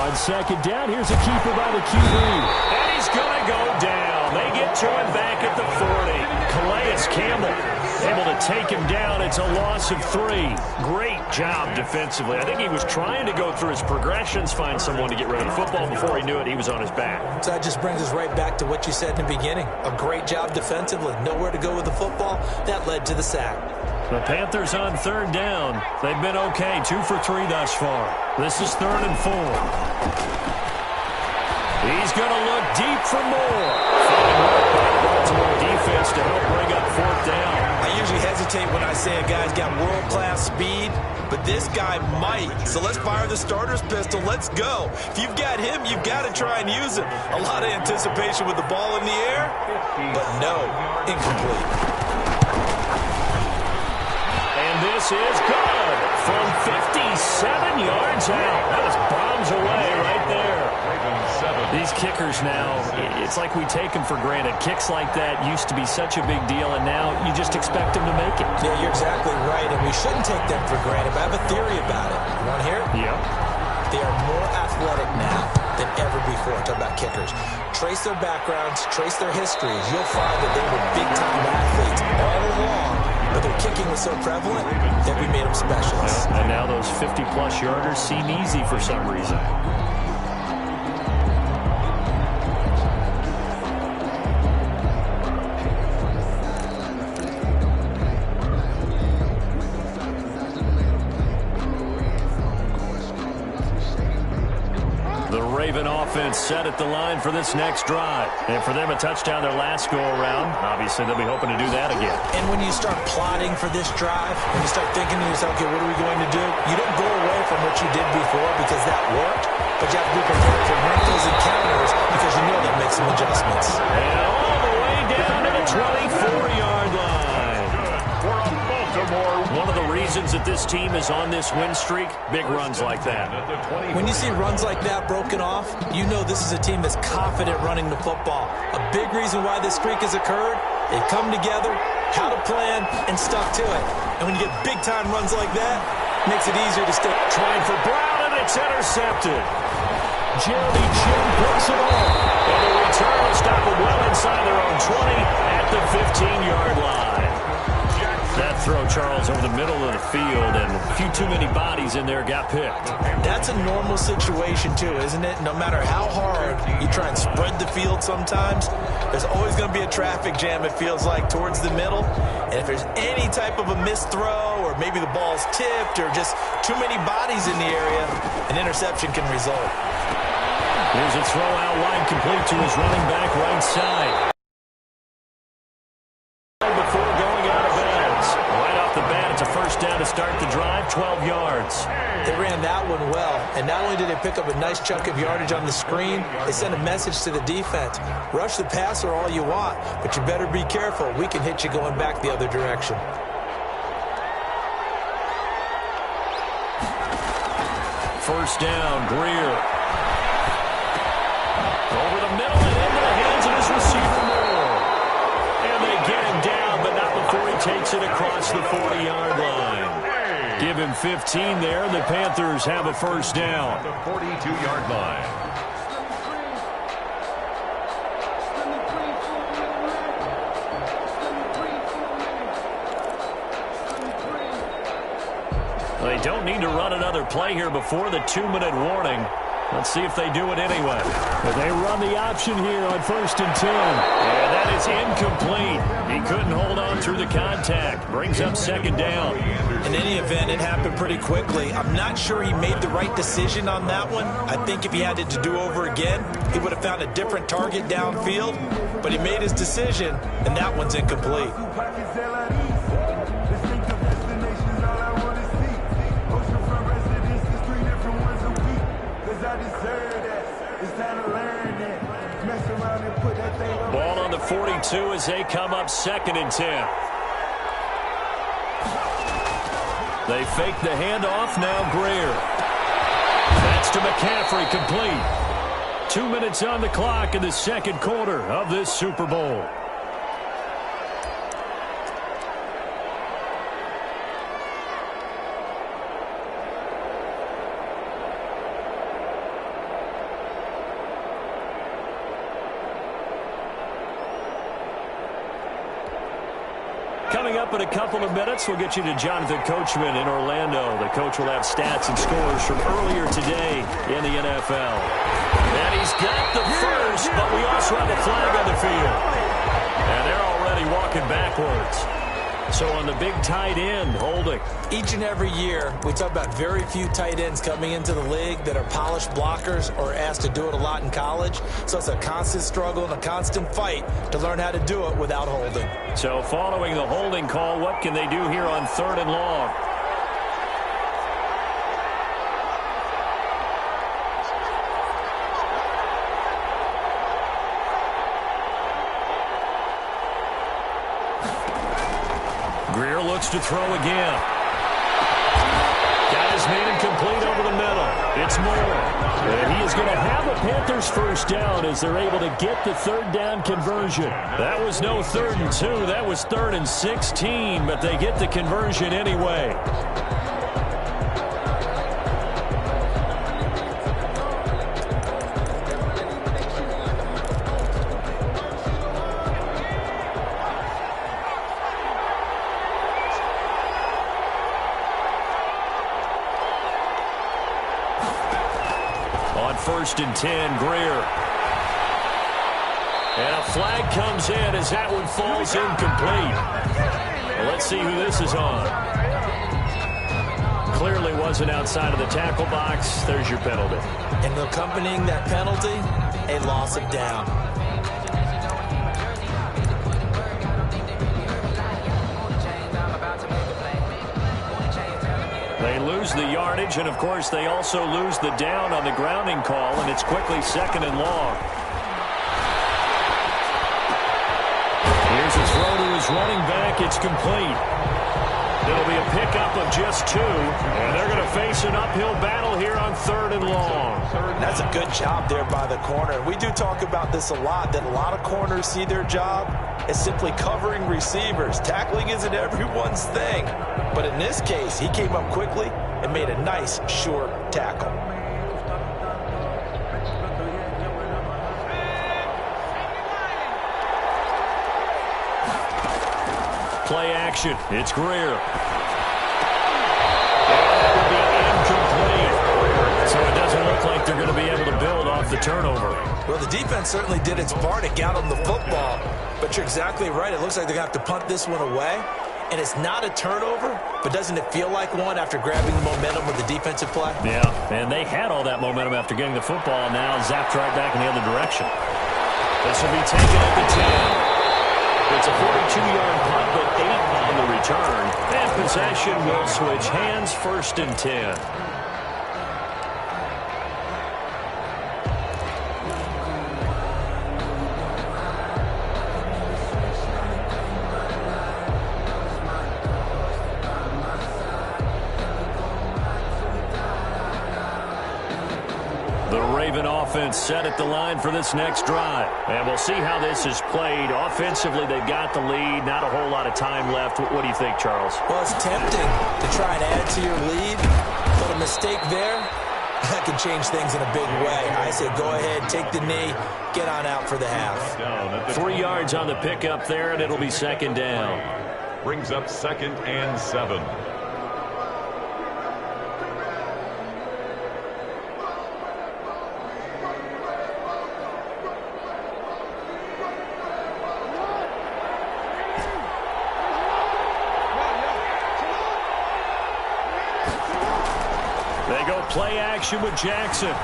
On second down, here's a keeper by the QB. And he's going to go down. They get to him back at the 40. Calais Campbell able to take him down. It's a loss of 3. Great job defensively. I think he was trying to go through his progressions, find someone to get rid of the football. Before he knew it, he was on his back.
So that just brings us right back to what you said in the beginning. A great job defensively. Nowhere to go with the football. That led to the sack.
The Panthers on third down. They've been okay. 2 for 3 thus far. This is 3rd and 4. He's going to look deep for more. Fine work by the Baltimore defense to help bring up 4th down.
I usually hesitate when I say a guy's got world-class speed, but this guy might. So let's fire the starter's pistol. Let's go. If you've got him, you've got to try and use it. A lot of anticipation with the ball in the air, but no, incomplete.
And this is good from 57 yards out. That was bombs away right there. These kickers now, it's like we take them for granted. Kicks like that used to be such a big deal, and now you just expect them to make it.
Yeah, you're exactly right, and we shouldn't take them for granted, but I have a theory about it. You want to hear it?
Yep.
They are more athletic now than ever before. Talk about kickers. Trace their backgrounds, trace their histories. You'll find that they were big-time athletes all along, but their kicking was so prevalent that we made them specialists.
Well, and now those 50-plus yarders seem easy for some reason. Offense set at the line for this next drive. And for them, a touchdown their last go-around. Obviously, they'll be hoping to do that again.
And when you start plotting for this drive, when you start thinking to yourself, okay, what are we going to do? You don't go away from what you did before because that worked, but you have to be prepared for wrinkles and counters because you know that makes some adjustments.
And all the way down to the 24-yard line. One of the reasons that this team is on this win streak, big runs like that.
When you see runs like that broken off, you know this is a team that's confident running the football. A big reason why this streak has occurred, they've come together, had a plan, and stuck to it. And when you get big-time runs like that, it makes it easier to stay.
Trying for Brown, and it's intercepted. Jeremy Chin picks it up. And the return will stop it well inside their own 20 at the 15-yard line. That throw, Charles, over the middle of the field, and a few too many bodies in there got picked.
That's a normal situation, too, isn't it? No matter how hard you try and spread the field sometimes, there's always going to be a traffic jam, it feels like, towards the middle. And if there's any type of a missed throw, or maybe the ball's tipped, or just too many bodies in the area, an interception can result.
Here's a throw out wide, complete to his running back right side. Before going out of bounds. Right off the bat, it's a first down to start the drive, 12 yards.
They ran that one well, and not only did they pick up a nice chunk of yardage on the screen, they sent a message to the defense. Rush the passer all you want, but you better be careful. We can hit you going back the other direction.
First down, Greer. Over the middle and into the hands of his receiver, Moore. And they get him down, but not before he takes it across the 40-yard line. Give him 15 there. The Panthers have a first down.
The 42-yard line.
They don't need to run another play here before the 2-minute warning. Let's see if they do it anyway. But they run the option here on 1st and 10. And that is incomplete. He couldn't hold on through the contact. Brings up 2nd down.
In any event, it happened pretty quickly. I'm not sure he made the right decision on that one. I think if he had it to do over again, he would have found a different target downfield. But he made his decision, and that one's incomplete.
Ball on the 42 as they come up 2nd and 10. They fake the handoff, now Greer. That's to McCaffrey, complete. 2 minutes on the clock in the 2nd quarter of this Super Bowl. coming up in a couple of minutes. We'll get you to Jonathan Coachman in Orlando. The coach will have stats and scores from earlier today in the NFL. And he's got the first, but we also have a flag on the field. And they're already walking backwards. So on the big tight end, holding.
Each and every year, we talk about very few tight ends coming into the league that are polished blockers or asked to do it a lot in college. So it's a constant struggle and a constant fight to learn how to do it without holding.
So following the holding call, what can they do here on 3rd and long? Greer looks to throw again. Got his man complete over the middle. It's Moore. And he is going to have a Panthers first down as they're able to get the 3rd down conversion. That was no 3rd and 2. That was 3rd and 16, but they get the conversion anyway. On 1st and 10, Greer. And a flag comes in as that one falls incomplete. Well, let's see who this is on. Clearly wasn't outside of the tackle box. There's your penalty.
And accompanying that penalty, a loss of down.
They lose the yardage, and of course they also lose the down on the grounding call, and it's quickly 2nd and long. Here's a throw to his running back. It's complete. It'll be a pickup of just 2, and they're going to face an uphill battle here on 3rd and long.
That's a good job there by the corner. We do talk about this a lot, that a lot of corners see their job as simply covering receivers. Tackling isn't everyone's thing. But in this case, he came up quickly and made a nice, short tackle.
Play action. It's Greer. That would be incomplete. So it doesn't look like they're going to be able to build off the turnover.
Well, the defense certainly did its part to get on the football. But you're exactly right. It looks like they're going to have to punt this one away. And it's not a turnover, but doesn't it feel like one after grabbing the momentum with the defensive play?
Yeah, and they had all that momentum after getting the football, now zapped right back in the other direction. This will be taken at the 10. It's a 42-yard punt, but 8 on the return. And possession will switch hands, 1st and 10. Offense set at the line for this next drive. And we'll see how this is played. Offensively, they've got the lead. Not a whole lot of time left. What do you think, Charles?
Well, it's tempting to try and add to your lead, but a mistake there, that can change things in a big way. I say go ahead, take the knee, get on out for the half.
3 yards on the pickup there, and it'll be 2nd down.
Brings up 2nd and 7.
They go play action with Jackson.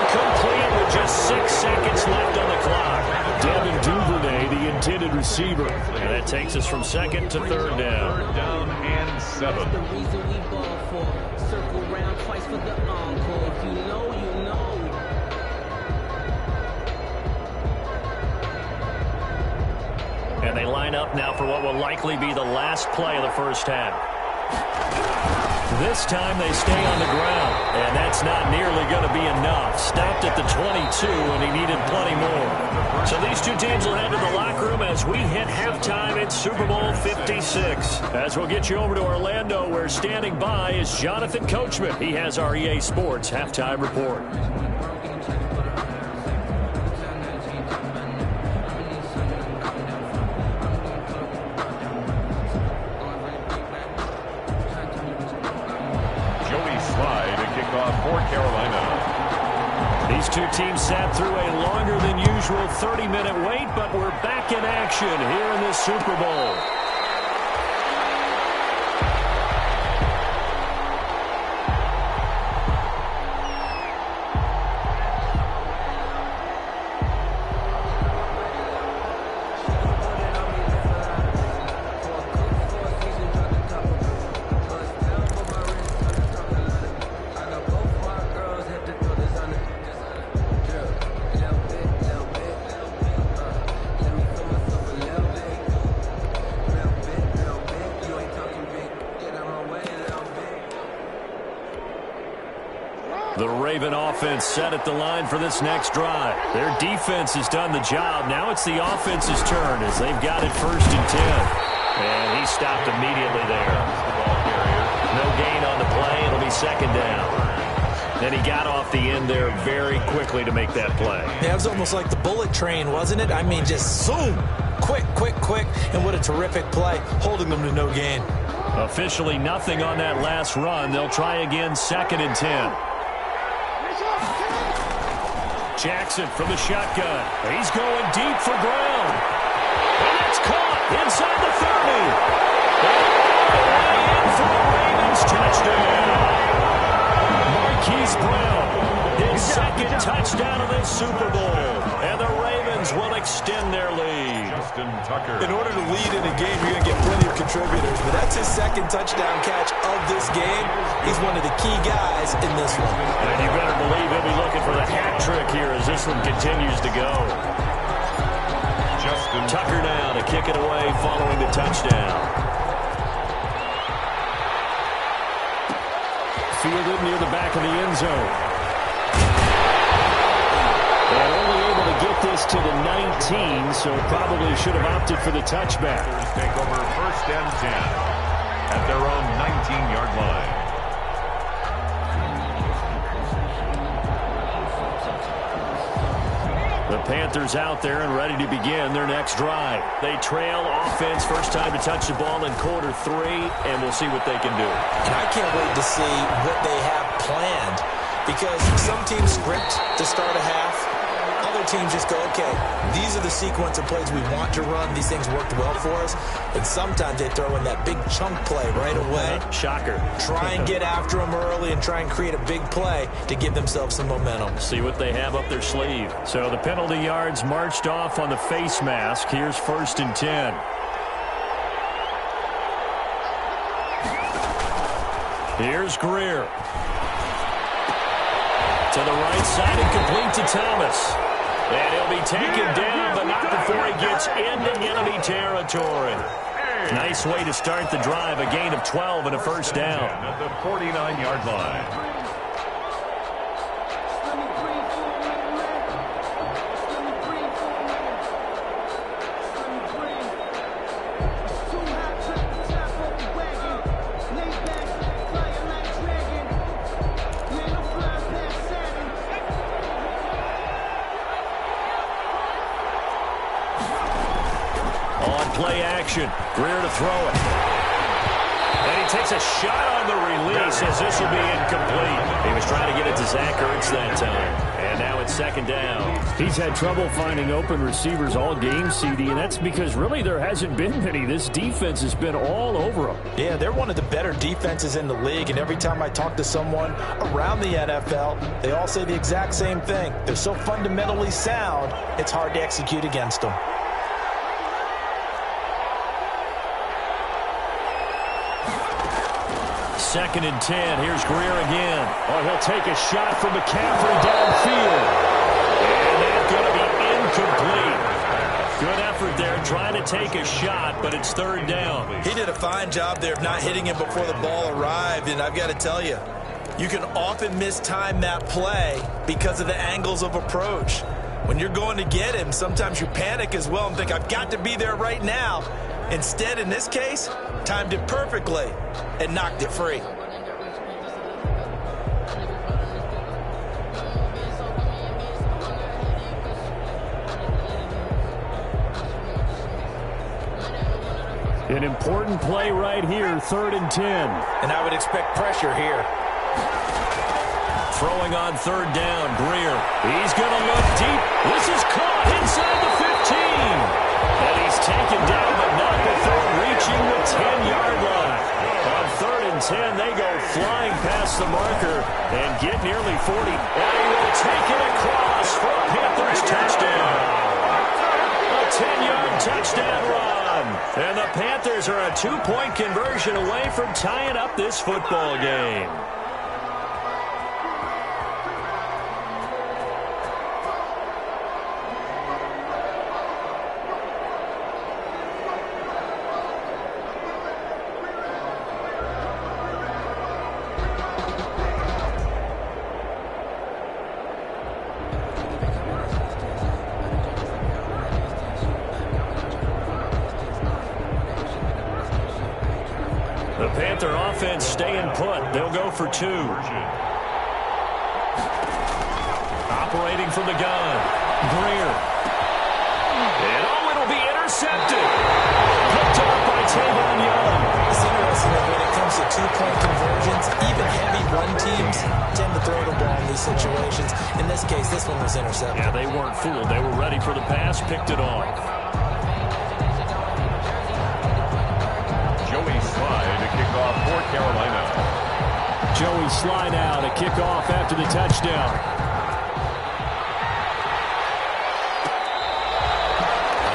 Incomplete with just 6 seconds left on the clock. Devin Duvernay, the intended receiver. And that takes us from 2nd to 3rd down.
3rd down and 7.
That's the reason we ball for. Circle round twice for the encore. If you know, you know.
And they line up now for what will likely be the last play of the first half. This time they stay on the ground, and that's not nearly going to be enough. Stopped at the 22, and he needed plenty more. So these two teams will head to the locker room as we hit halftime in Super Bowl 56. As we'll get you over to Orlando, where standing by is Jonathan Coachman. He has our EA Sports halftime report. two teams sat through a longer than usual 30-minute wait, but we're back in action here in this Super Bowl. The Raven offense set at the line for this next drive. Their defense has done the job. Now it's the offense's turn as they've got it 1st and 10. And he stopped immediately there. No gain on the play. It'll be 2nd down. Then he got off the end there very quickly to make that play.
Yeah, it was almost like the bullet train, wasn't it? I mean, just zoom. Quick, quick, quick. And what a terrific play, holding them to no gain.
Officially nothing on that last run. They'll try again 2nd and 10. Jackson from the shotgun. He's going deep for Brown. And it's caught inside the 30. And all the way in for a Ravens touchdown. Marquise Brown, his 2nd touchdown of this Super Bowl. And the Ravens will extend their lead.
Justin Tucker.
In order to lead in a game, you're going to get plenty of contributors, but that's his 2nd touchdown catch of this game. He's one of the key guys in this one.
And you better believe he'll be looking for the hat trick here as this one continues to go.
Justin
Tucker now to kick it away following the touchdown. Fielded near the back of the end zone. And only able to get this to the 19, so probably should have opted for the touchback.
take over 1st and 10 at their own 19-yard line.
The Panthers out there and ready to begin their next drive. They trail offense, first time to touch the ball in quarter 3, and we'll see what they can do.
And I can't wait to see what they have planned, because some teams script to start a half. Other teams just go, okay, these are the sequence of plays we want to run. These things worked well for us. And sometimes they throw in that big chunk play right away.
Shocker.
Try and get after them early and try and create a big play to give themselves some momentum.
See what they have up their sleeve. So the penalty yards marched off on the face mask. Here's 1st and 10. Here's Greer. To the right side and complete to Thomas. And he'll be taken down, but not before he gets into enemy territory. Nice way to start the drive. A gain of 12 and a 1st down.
At the 49-yard line.
Play action. Greer to throw it. And he takes a shot on the release as this will be incomplete. He was trying to get it to Zach Ertz that time. And now it's 2nd down. He's had trouble finding open receivers all game, CD, and that's because really there hasn't been many. This defense has been all over them.
Yeah, they're one of the better defenses in the league, and every time I talk to someone around the NFL, they all say the exact same thing. They're so fundamentally sound, it's hard to execute against them.
2nd and 10. Here's Greer again. Oh, he'll take a shot from McCaffrey downfield. And that's going to be incomplete. Good effort there trying to take a shot, but it's 3rd down.
He did a fine job there of not hitting him before the ball arrived, and I've got to tell you, you can often mistime that play because of the angles of approach. When you're going to get him, sometimes you panic as well and think, I've got to be there right now. Instead, in this case, timed it perfectly and knocked it free.
An important play right here, 3rd and 10.
And I would expect pressure here.
throwing on third down. Greer. He's going to look deep. This is caught inside the 15. And he's taken down, but not before reaching the 10-yard line. On 3rd and 10, they go flying past the marker and get nearly 40. And he will take it across for a Panthers touchdown. A 10-yard touchdown run. And the Panthers are a 2-point conversion away from tying up this football game. The Panther offense staying put. They'll go for 2. Operating from the gun. Greer. And it'll be intercepted. Picked off by Tavon Young.
It's interesting that when it comes to 2-point conversions, even heavy run teams tend to throw the ball in these situations. In this case, this one was intercepted.
Yeah, they weren't fooled. They were ready for the pass, picked it off.
For Carolina.
Joey Slide out, a kickoff after the touchdown.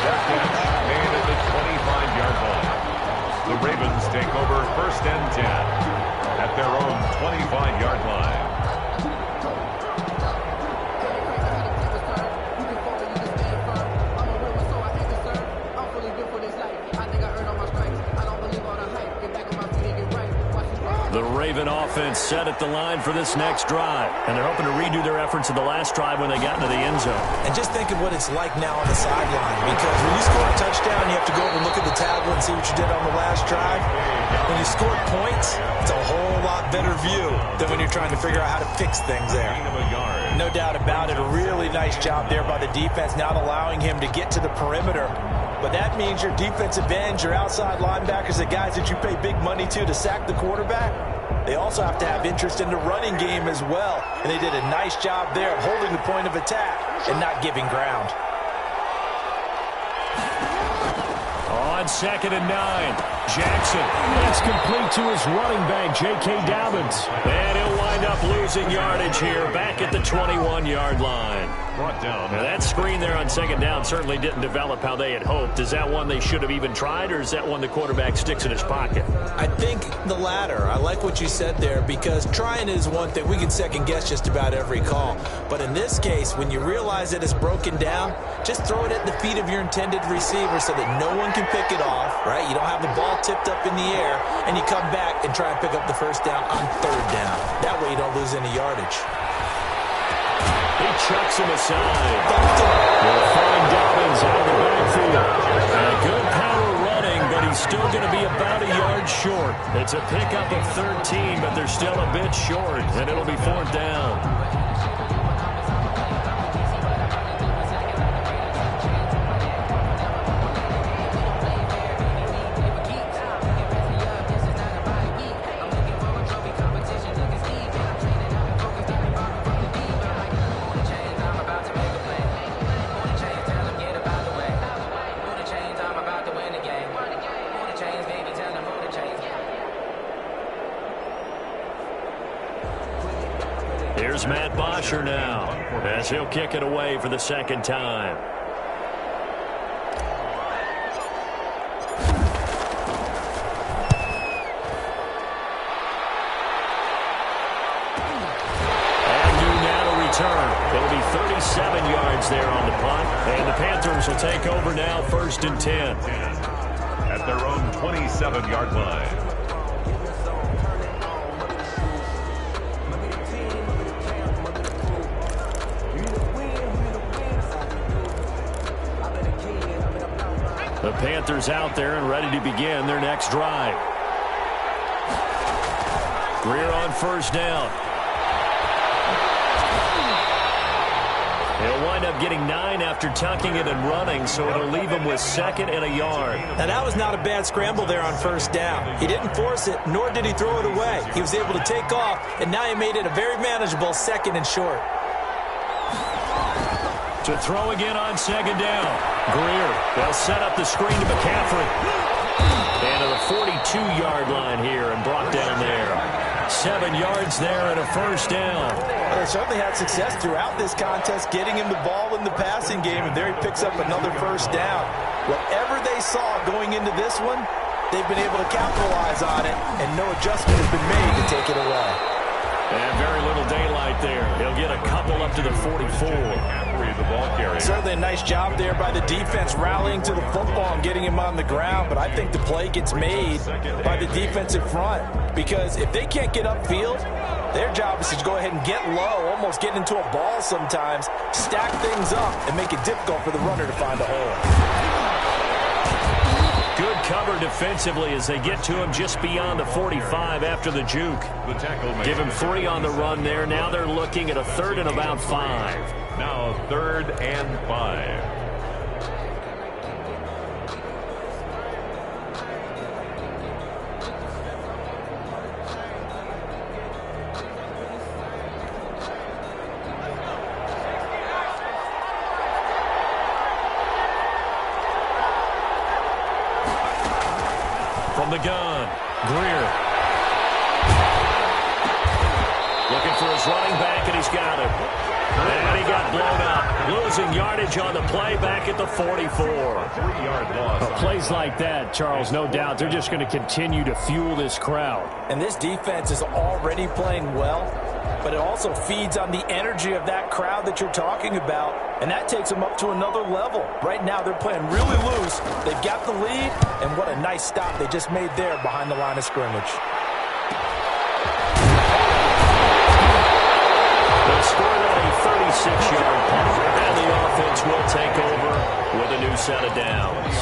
That catch made at the 25-yard line. The Ravens take over 1st and 10 at their own 25-yard line.
The Raven offense set at the line for this next drive, and they're hoping to redo their efforts in the last drive when they got into the end zone.
And just think of what it's like now on the sideline, because when you score a touchdown, you have to go over and look at the tablet and see what you did on the last drive. When you score points, it's a whole lot better view than when you're trying to figure out how to fix things there.
No doubt about it. A really nice job there by the defense, not allowing him to get to the perimeter. But that means your defensive ends, your outside linebackers, the guys that you pay big money to sack the quarterback, they also have to have interest in the running game as well. And they did a nice job there of holding the point of attack and not giving ground.
On 2nd and 9, Jackson. That's complete to his running back, J.K. Dobbins. And he'll wind up losing yardage here back at the 21-yard line.
Brought down.
Now that screen there on 2nd down certainly didn't develop how they had hoped. Is that one they should have even tried, or is that one the quarterback sticks in his pocket?
I think the latter. I like what you said there, because trying is one thing. We can second guess just about every call. But in this case, when you realize that it's broken down, just throw it at the feet of your intended receiver so that no one can pick it off, right? You don't have the ball tipped up in the air, and you come back and try and pick up the 1st down on 3rd down. That way you don't lose any yardage.
He chucks him aside. We'll find Dobbins out of the backfield. And a good power running, but he's still going to be about a yard short. It's a pickup of 13, but they're still a bit short, and it'll be 4th down. Here's Matt Bosher now, as he'll kick it away for the 2nd time. And new now to return. It'll be 37 yards there on the punt, and the Panthers will take over now 1st and 10.
At their own 27-yard line.
The Panthers out there and ready to begin their next drive. Greer on 1st down. He'll wind up getting 9 after tucking it and running, so it'll leave him with 2nd and a yard.
Now, that was not a bad scramble there on 1st down. He didn't force it, nor did he throw it away. He was able to take off, and now he made it a very manageable 2nd and short.
To throw again on 2nd down. Greer, they'll set up the screen to McCaffrey. And to the 42-yard line here and brought down there. 7 yards there and a 1st down.
Well, they certainly had success throughout this contest getting him the ball in the passing game, and there he picks up another 1st down. Whatever they saw going into this one, they've been able to capitalize on it, and no adjustment has been made to take it away.
And very little daylight there. He'll get a couple up to the 44.
The ball carrier.
Certainly a nice job there by the defense rallying to the football and getting him on the ground, but I think the play gets made by the defensive front, because if they can't get upfield, their job is to go ahead and get low, almost get into a ball sometimes, stack things up, and make it difficult for the runner to find a hole.
Good cover defensively as they get to him just beyond the 45 after the juke.
The tackle
Give him 3 on the run there. Now they're looking at a 3rd and about 5.
Now 3rd and 5.
From the gun, Greer. Looking for his running back, and he's got him. And he got blown up. Losing yardage on the play back at the 44.
3-yard loss.
Plays like that, Charles, no doubt, they're just going to continue to fuel this crowd.
And this defense is already playing well, but it also feeds on the energy of that crowd that you're talking about, and that takes them up to another level. Right now, they're playing really loose. They've got the lead, and what a nice stop they just made there behind the line of scrimmage.
They scored on a 36-yard punt, and the offense will take over with a new set of downs.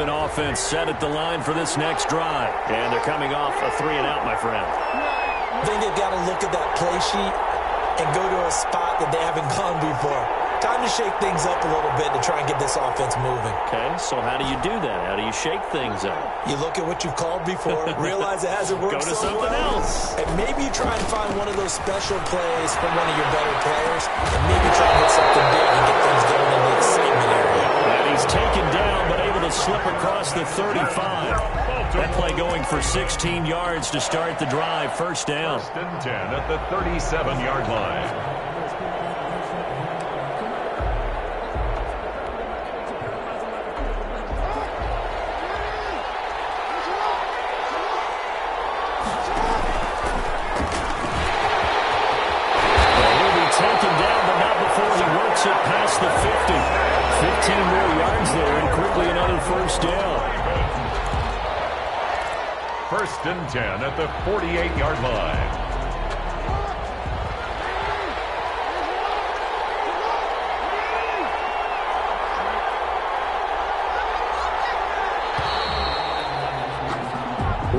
Offense set at the line for this next drive. And they're coming off a 3-and-out, my friend.
I think they've got to look at that play sheet and go to a spot that they haven't gone before. Time to shake things up a little bit to try and get this offense moving.
Okay, so how do you do that? How do you shake things up?
You look at what you've called before, realize it hasn't worked
so
well.
Go to something else.
And maybe you try and find one of those special plays from one of your better players, and maybe try and hit something big and get things going in the excitement area.
And he's taken down, but able to slip across the 35. That play going for 16 yards to start the drive. 1st down.
1st and 10 at the 37-yard line.
Past the 50. 15 more yards there, and quickly another 1st down.
1st and 10 at the 48-yard line.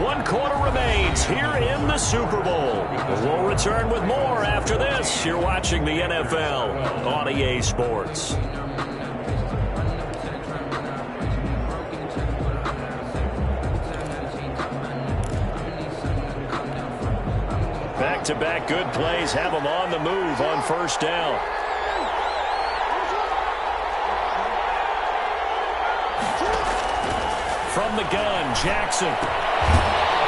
One quarter remains here in the Super Bowl. We'll return with more after this. You're watching the NFL on EA Sports. Back-to-back good plays have them on the move on 1st down. From the gun, Jackson.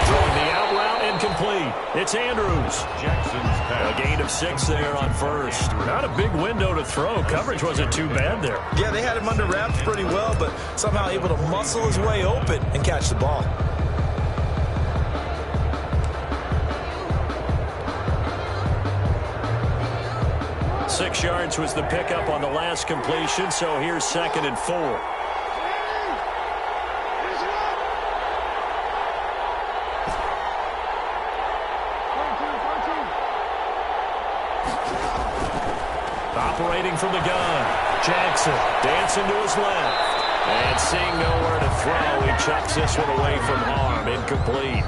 Throwing the out route incomplete. It's Andrews.
Jackson's pass.
A gain of 6 there on 1st. Not a big window to throw. Coverage wasn't too bad there.
Yeah, they had him under wraps pretty well, but somehow able to muscle his way open and catch the ball.
Six yards was the pickup on the last completion, so here's 2nd and 4. operating from the gun. Jackson dancing to his left. And seeing nowhere to throw, he chucks this one away from harm. Incomplete.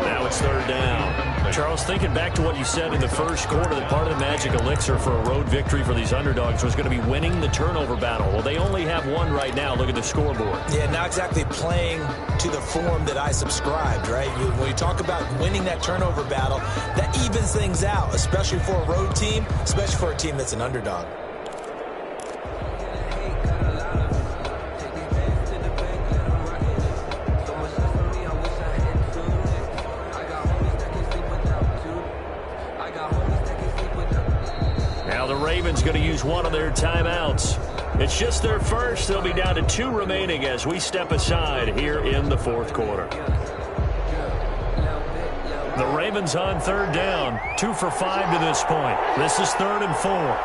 Now it's third down. Charles, thinking back to what you said in the first quarter, that part of the magic elixir for a road victory for these underdogs was going to be winning the turnover battle. Well, they only have one right now. Look at the scoreboard.
Yeah, not exactly playing to the form that I subscribed, right? When you talk about winning that turnover battle, that evens things out, especially for a road team, especially for a team that's an underdog.
Ravens going to use one of their timeouts. It's just their first. They'll be down to 2 remaining as we step aside here in the fourth quarter. The Ravens on third down, 2 for 5 to this point. This is 3rd and 4.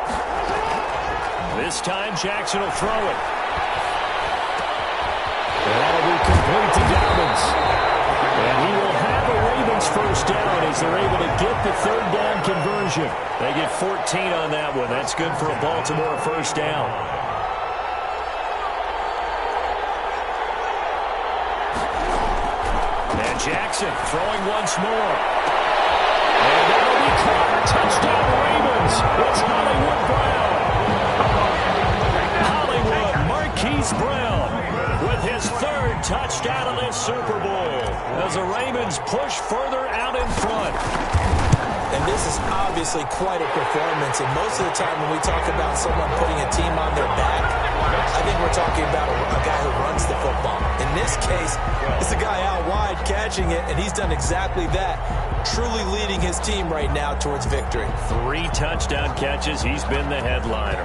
This time Jackson will throw it. That'll be complete to Dobbins. And he will have a Ravens first down as they're able to get the 3rd down conversion. They get 14 on that one. That's good for a Baltimore first down. And Jackson throwing once more. And that'll be caught. Touchdown Ravens. It's Hollywood Brown. Hollywood Marquise Brown with his 3rd touchdown of this Super Bowl as the Ravens push further out in front.
And this is obviously quite a performance. And most of the time when we talk about someone putting a team on their back, I think we're talking about a guy who runs the football. In this case, it's a guy out wide catching it, and he's done exactly that, truly leading his team right now towards victory.
3 touchdown catches. He's been the headliner.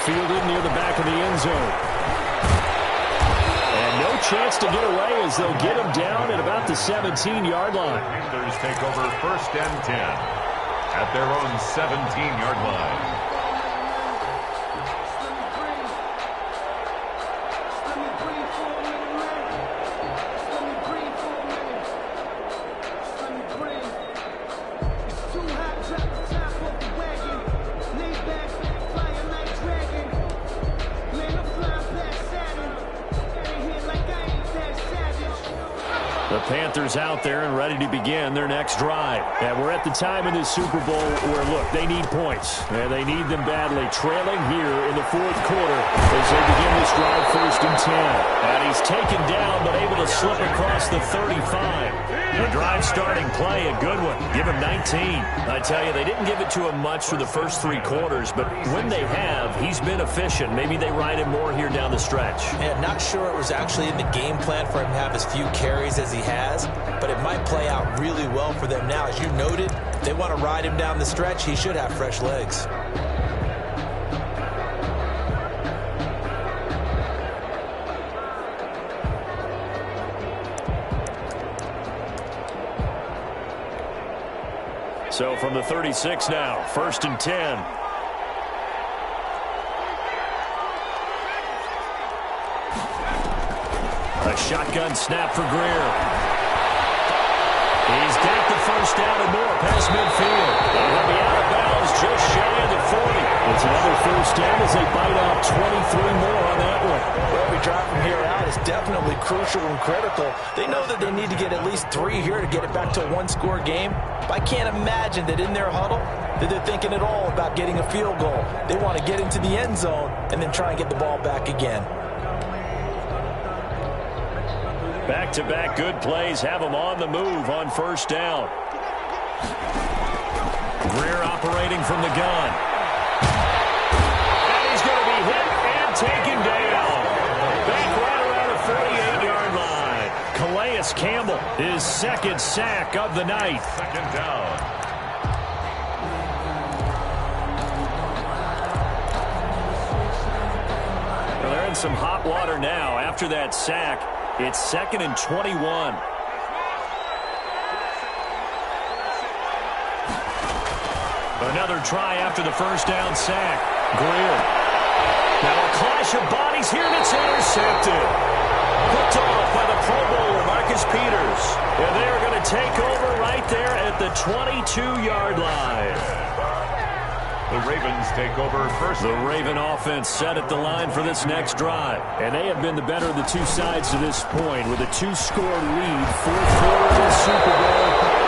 Fielded near the back of the end zone. And no chance to get away as they'll get him down at about the 17-yard line.
Panthers take over 1st and 10 at their own 17-yard line.
Panthers out there and ready to begin their next drive. And we're at the time in this Super Bowl where, look, they need points. And they need them badly. Trailing here in the 4th quarter as they begin this drive 1st and 10. And he's taken down but able to slip across the 35. The drive starting play, a good one. Give him 19. I tell you, they didn't give it to him much for the first 3 quarters, but when they have, he's been efficient. Maybe they ride him more here down the stretch.
Yeah, not sure it was actually in the game plan for him to have as few carries as he has, but it might play out really well for them now. As you noted, if they want to ride him down the stretch, he should have fresh legs.
So from the 36 now, 1st and 10. A shotgun snap for Greer. He's got the first down and more past midfield. They'll be out of bounds just shy of the 40. It's another first down as they bite off 23 more on that one.
Well, every drive from here out is definitely crucial and critical. They know that they need to get at least 3 here to get it back to a 1-score game. But I can't imagine that in their huddle that they're thinking at all about getting a field goal. They want to get into the end zone and then try and get the ball back again.
Back-to-back good plays have them on the move on first down. Greer operating from the gun. And he's going to be hit and taken down. Back right around the 48-yard line. Calais Campbell, his 2nd sack of the night.
2nd down.
Well, they're in some hot water now after that sack. It's 2nd and 21. Another try after the first down sack. Greer. Now a clash of bodies here, and it's intercepted. Picked off by the Pro Bowler, Marcus Peters. And they're going to take over right there at the 22-yard line.
The Ravens take over first.
The Raven offense set at the line for this next drive. And they have been the better of the two sides to this point with a 2-score lead, 4th quarter of the Super Bowl.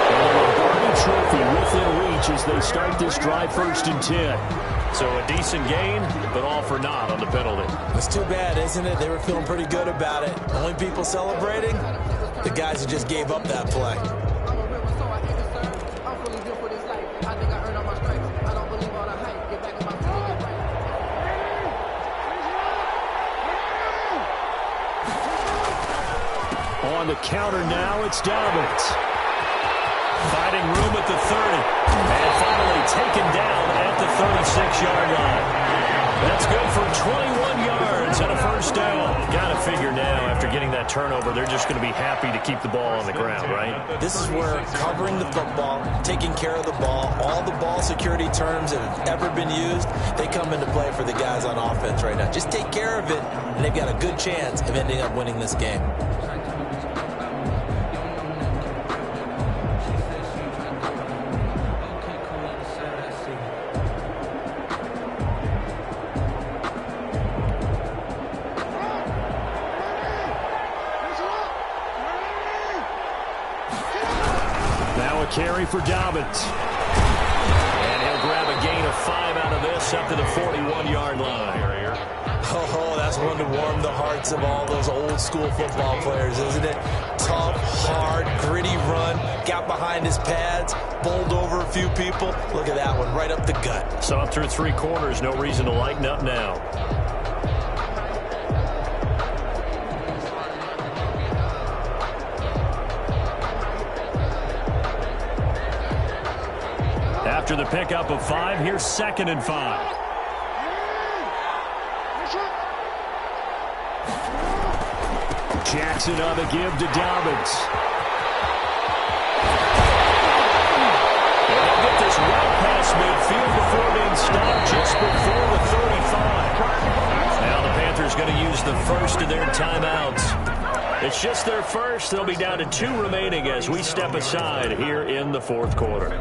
And the Lombardi Trophy within reach as they start this drive 1st and 10. So a decent gain, but all for naught on the penalty.
It's too bad, isn't it? They were feeling pretty good about it. Only people celebrating, the guys who just gave up that play.
On the counter now, it's Dobbins. Finding room at the 30. And finally taken down at the 36-yard line. That's good for 21 yards and a first down. Got to figure now, after getting that turnover, they're just going to be happy to keep the ball on the ground, right?
This is where covering the football, taking care of the ball, all the ball security terms that have ever been used, they come into play for the guys on offense right now. Just take care of it, and they've got a good chance of ending up winning this game.
Carry for Dobbins. And he'll grab a gain of 5 out of this up to the 41-yard line.
Oh, that's one to warm the hearts of all those old school football players, isn't it? Tough, hard, gritty run, got behind his pads, bowled over a few people. Look at that one, right up the gut.
So up through 3 quarters, no reason to lighten up now. After the pickup of 5, here's 2nd and 5. Jackson on the give to Dobbins. And they'll get this right past midfield before being stopped just before the 35. Now the Panthers going to use the first of their timeouts. It's just their first. They'll be down to 2 remaining as we step aside here in the 4th quarter.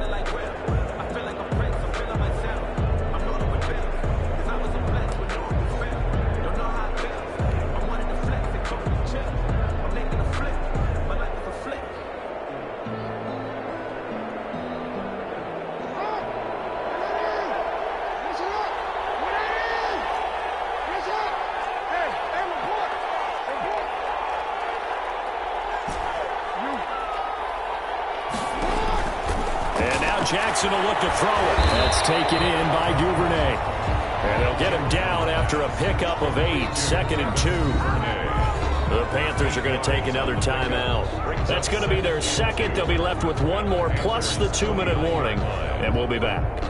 Jackson will look to throw it. That's taken in by Duvernay. And they'll get him down after a pickup of 8. 2nd and 2. The Panthers are going to take another timeout. That's going to be their second. They'll be left with 1 more plus the 2-minute warning. And we'll be back.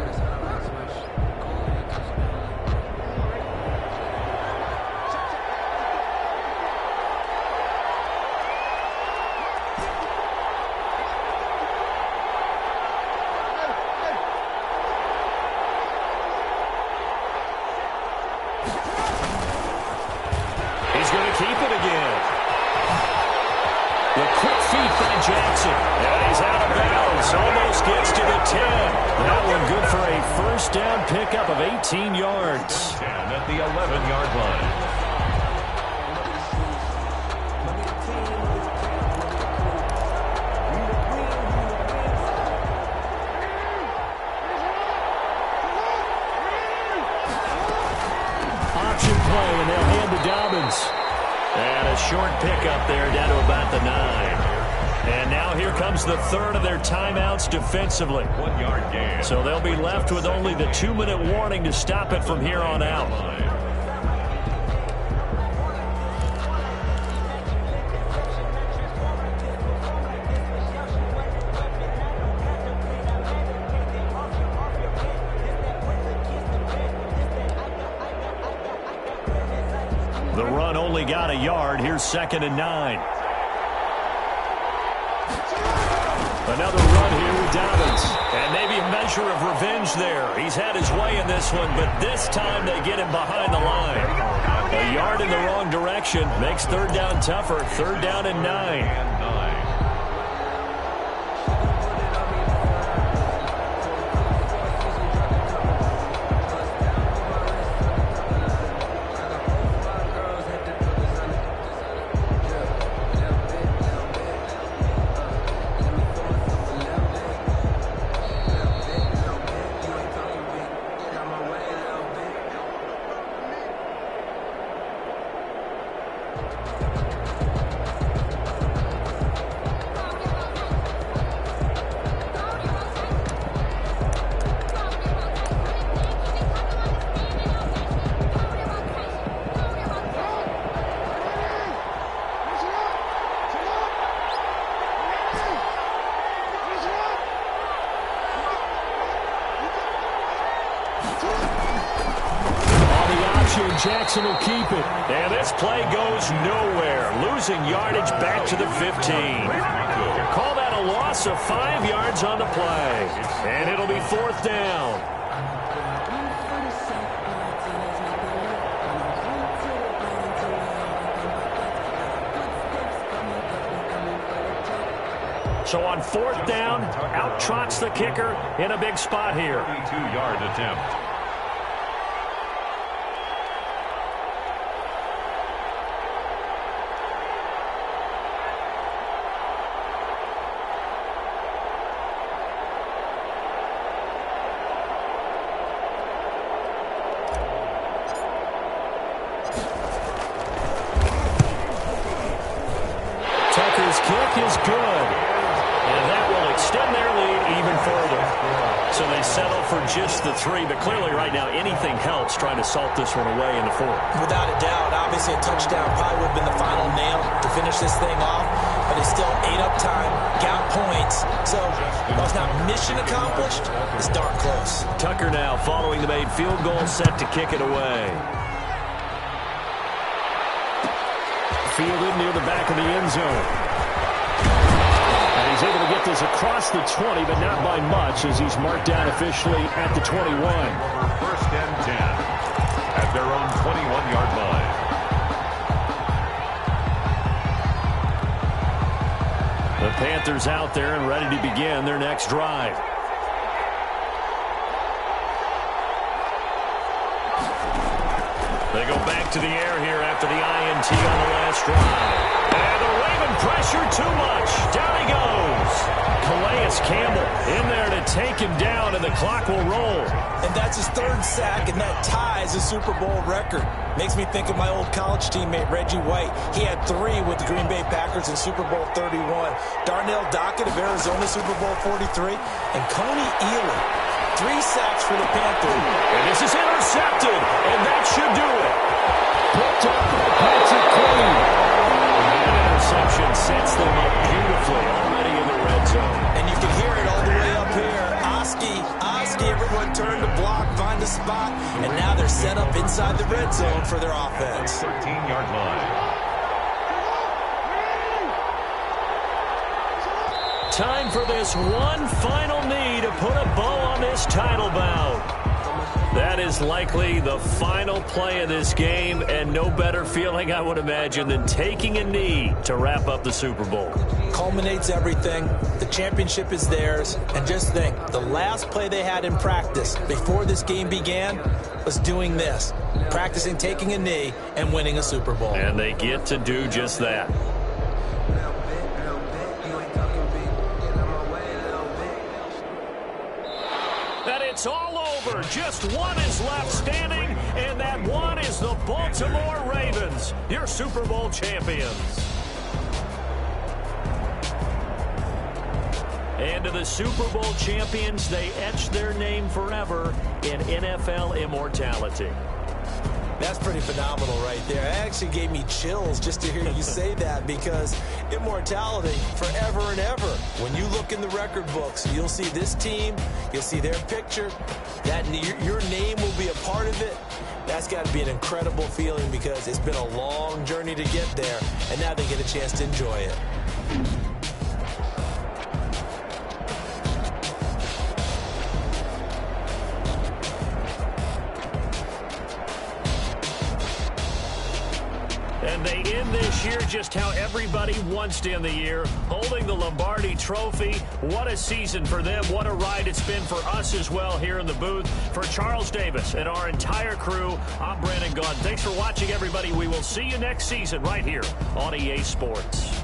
Jackson. And he's out of bounds. Almost gets to the 10. That one good for a first down pickup of 18 yards.
10 at the 11-yard line.
Option play, and they'll hand to Dobbins. And a short pickup there down to about the 9. And now here comes the third of their timeouts defensively.
1-yard gain.
So they'll be left with only the 2-minute warning to stop it from here on out. The run only got a yard. Here's 2nd and 9. Another run here with Dobbins. And maybe a measure pressure of revenge there. He's had his way in this one, but this time they get him behind the line. A yard in the wrong direction makes third down tougher. Third down and 9. Jackson will keep it. And this play goes nowhere. Losing yardage back to the 15. Call that a loss of 5 yards on the play. And it'll be fourth down. So on fourth down, out trots the kicker in a big spot here.
32-yard attempt.
Is good. And that will extend their lead even further. So they settle for just the 3, but clearly right now anything helps trying to salt this one away in the 4th.
Without a doubt, obviously a touchdown probably would have been the final nail to finish this thing off, but it's still ate up time, got points. So while it's not mission accomplished, it's darn close.
Tucker now following the made field goal, set to kick it away. Fielded near the back of the end zone. He's able to get this across the 20, but not by much as he's marked down officially at the 21.
First and 10 at their own 21-yard line.
The Panthers out there and ready to begin their next drive. They go back to the air here after the INT on the last drive. And the Raven pressure too much. Down he goes. Calais Campbell in there to take him down, and the clock will roll.
And that's his 3rd sack, and that ties a Super Bowl record. Makes me think of my old college teammate, Reggie White. He had 3 with the Green Bay Packers in Super Bowl 31. Darnell Dockett of Arizona, Super Bowl 43. And Coney Ealy, 3 sacks for the Panthers.
And this is intercepted, and that should do it. Picked up by Patrick Queen. Interception sets them up beautifully already in the red zone.
And you can hear it all the way up here. Oski, everyone turned to block, find a spot, and now they're set up inside the red zone for their offense.
13-yard line.
Time for this one final knee to put a bow on this title bout. That is likely the final play of this game, and no better feeling, I would imagine, than taking a knee to wrap up the Super Bowl.
Culminates everything. The championship is theirs. And just think, the last play they had in practice before this game began was doing this, practicing taking a knee and winning a Super Bowl.
And they get to do just that. It's all over. Just one is left standing, and that one is the Baltimore Ravens, your Super Bowl champions. And to the Super Bowl champions, they etch their name forever in NFL immortality.
That's pretty phenomenal right there. It actually gave me chills just to hear you say that, because immortality forever and ever. When you look in the record books, you'll see this team, you'll see their picture, that your name will be a part of it. That's got to be an incredible feeling, because it's been a long journey to get there, and now they get a chance to enjoy it.
end this year just how everybody wants to end the year, holding the Lombardi Trophy. What a season for them. What a ride it's been for us as well here in the booth. For Charles Davis and our entire crew, I'm Brandon Gaudin. Thanks for watching, everybody. We will see you next season right here on EA Sports.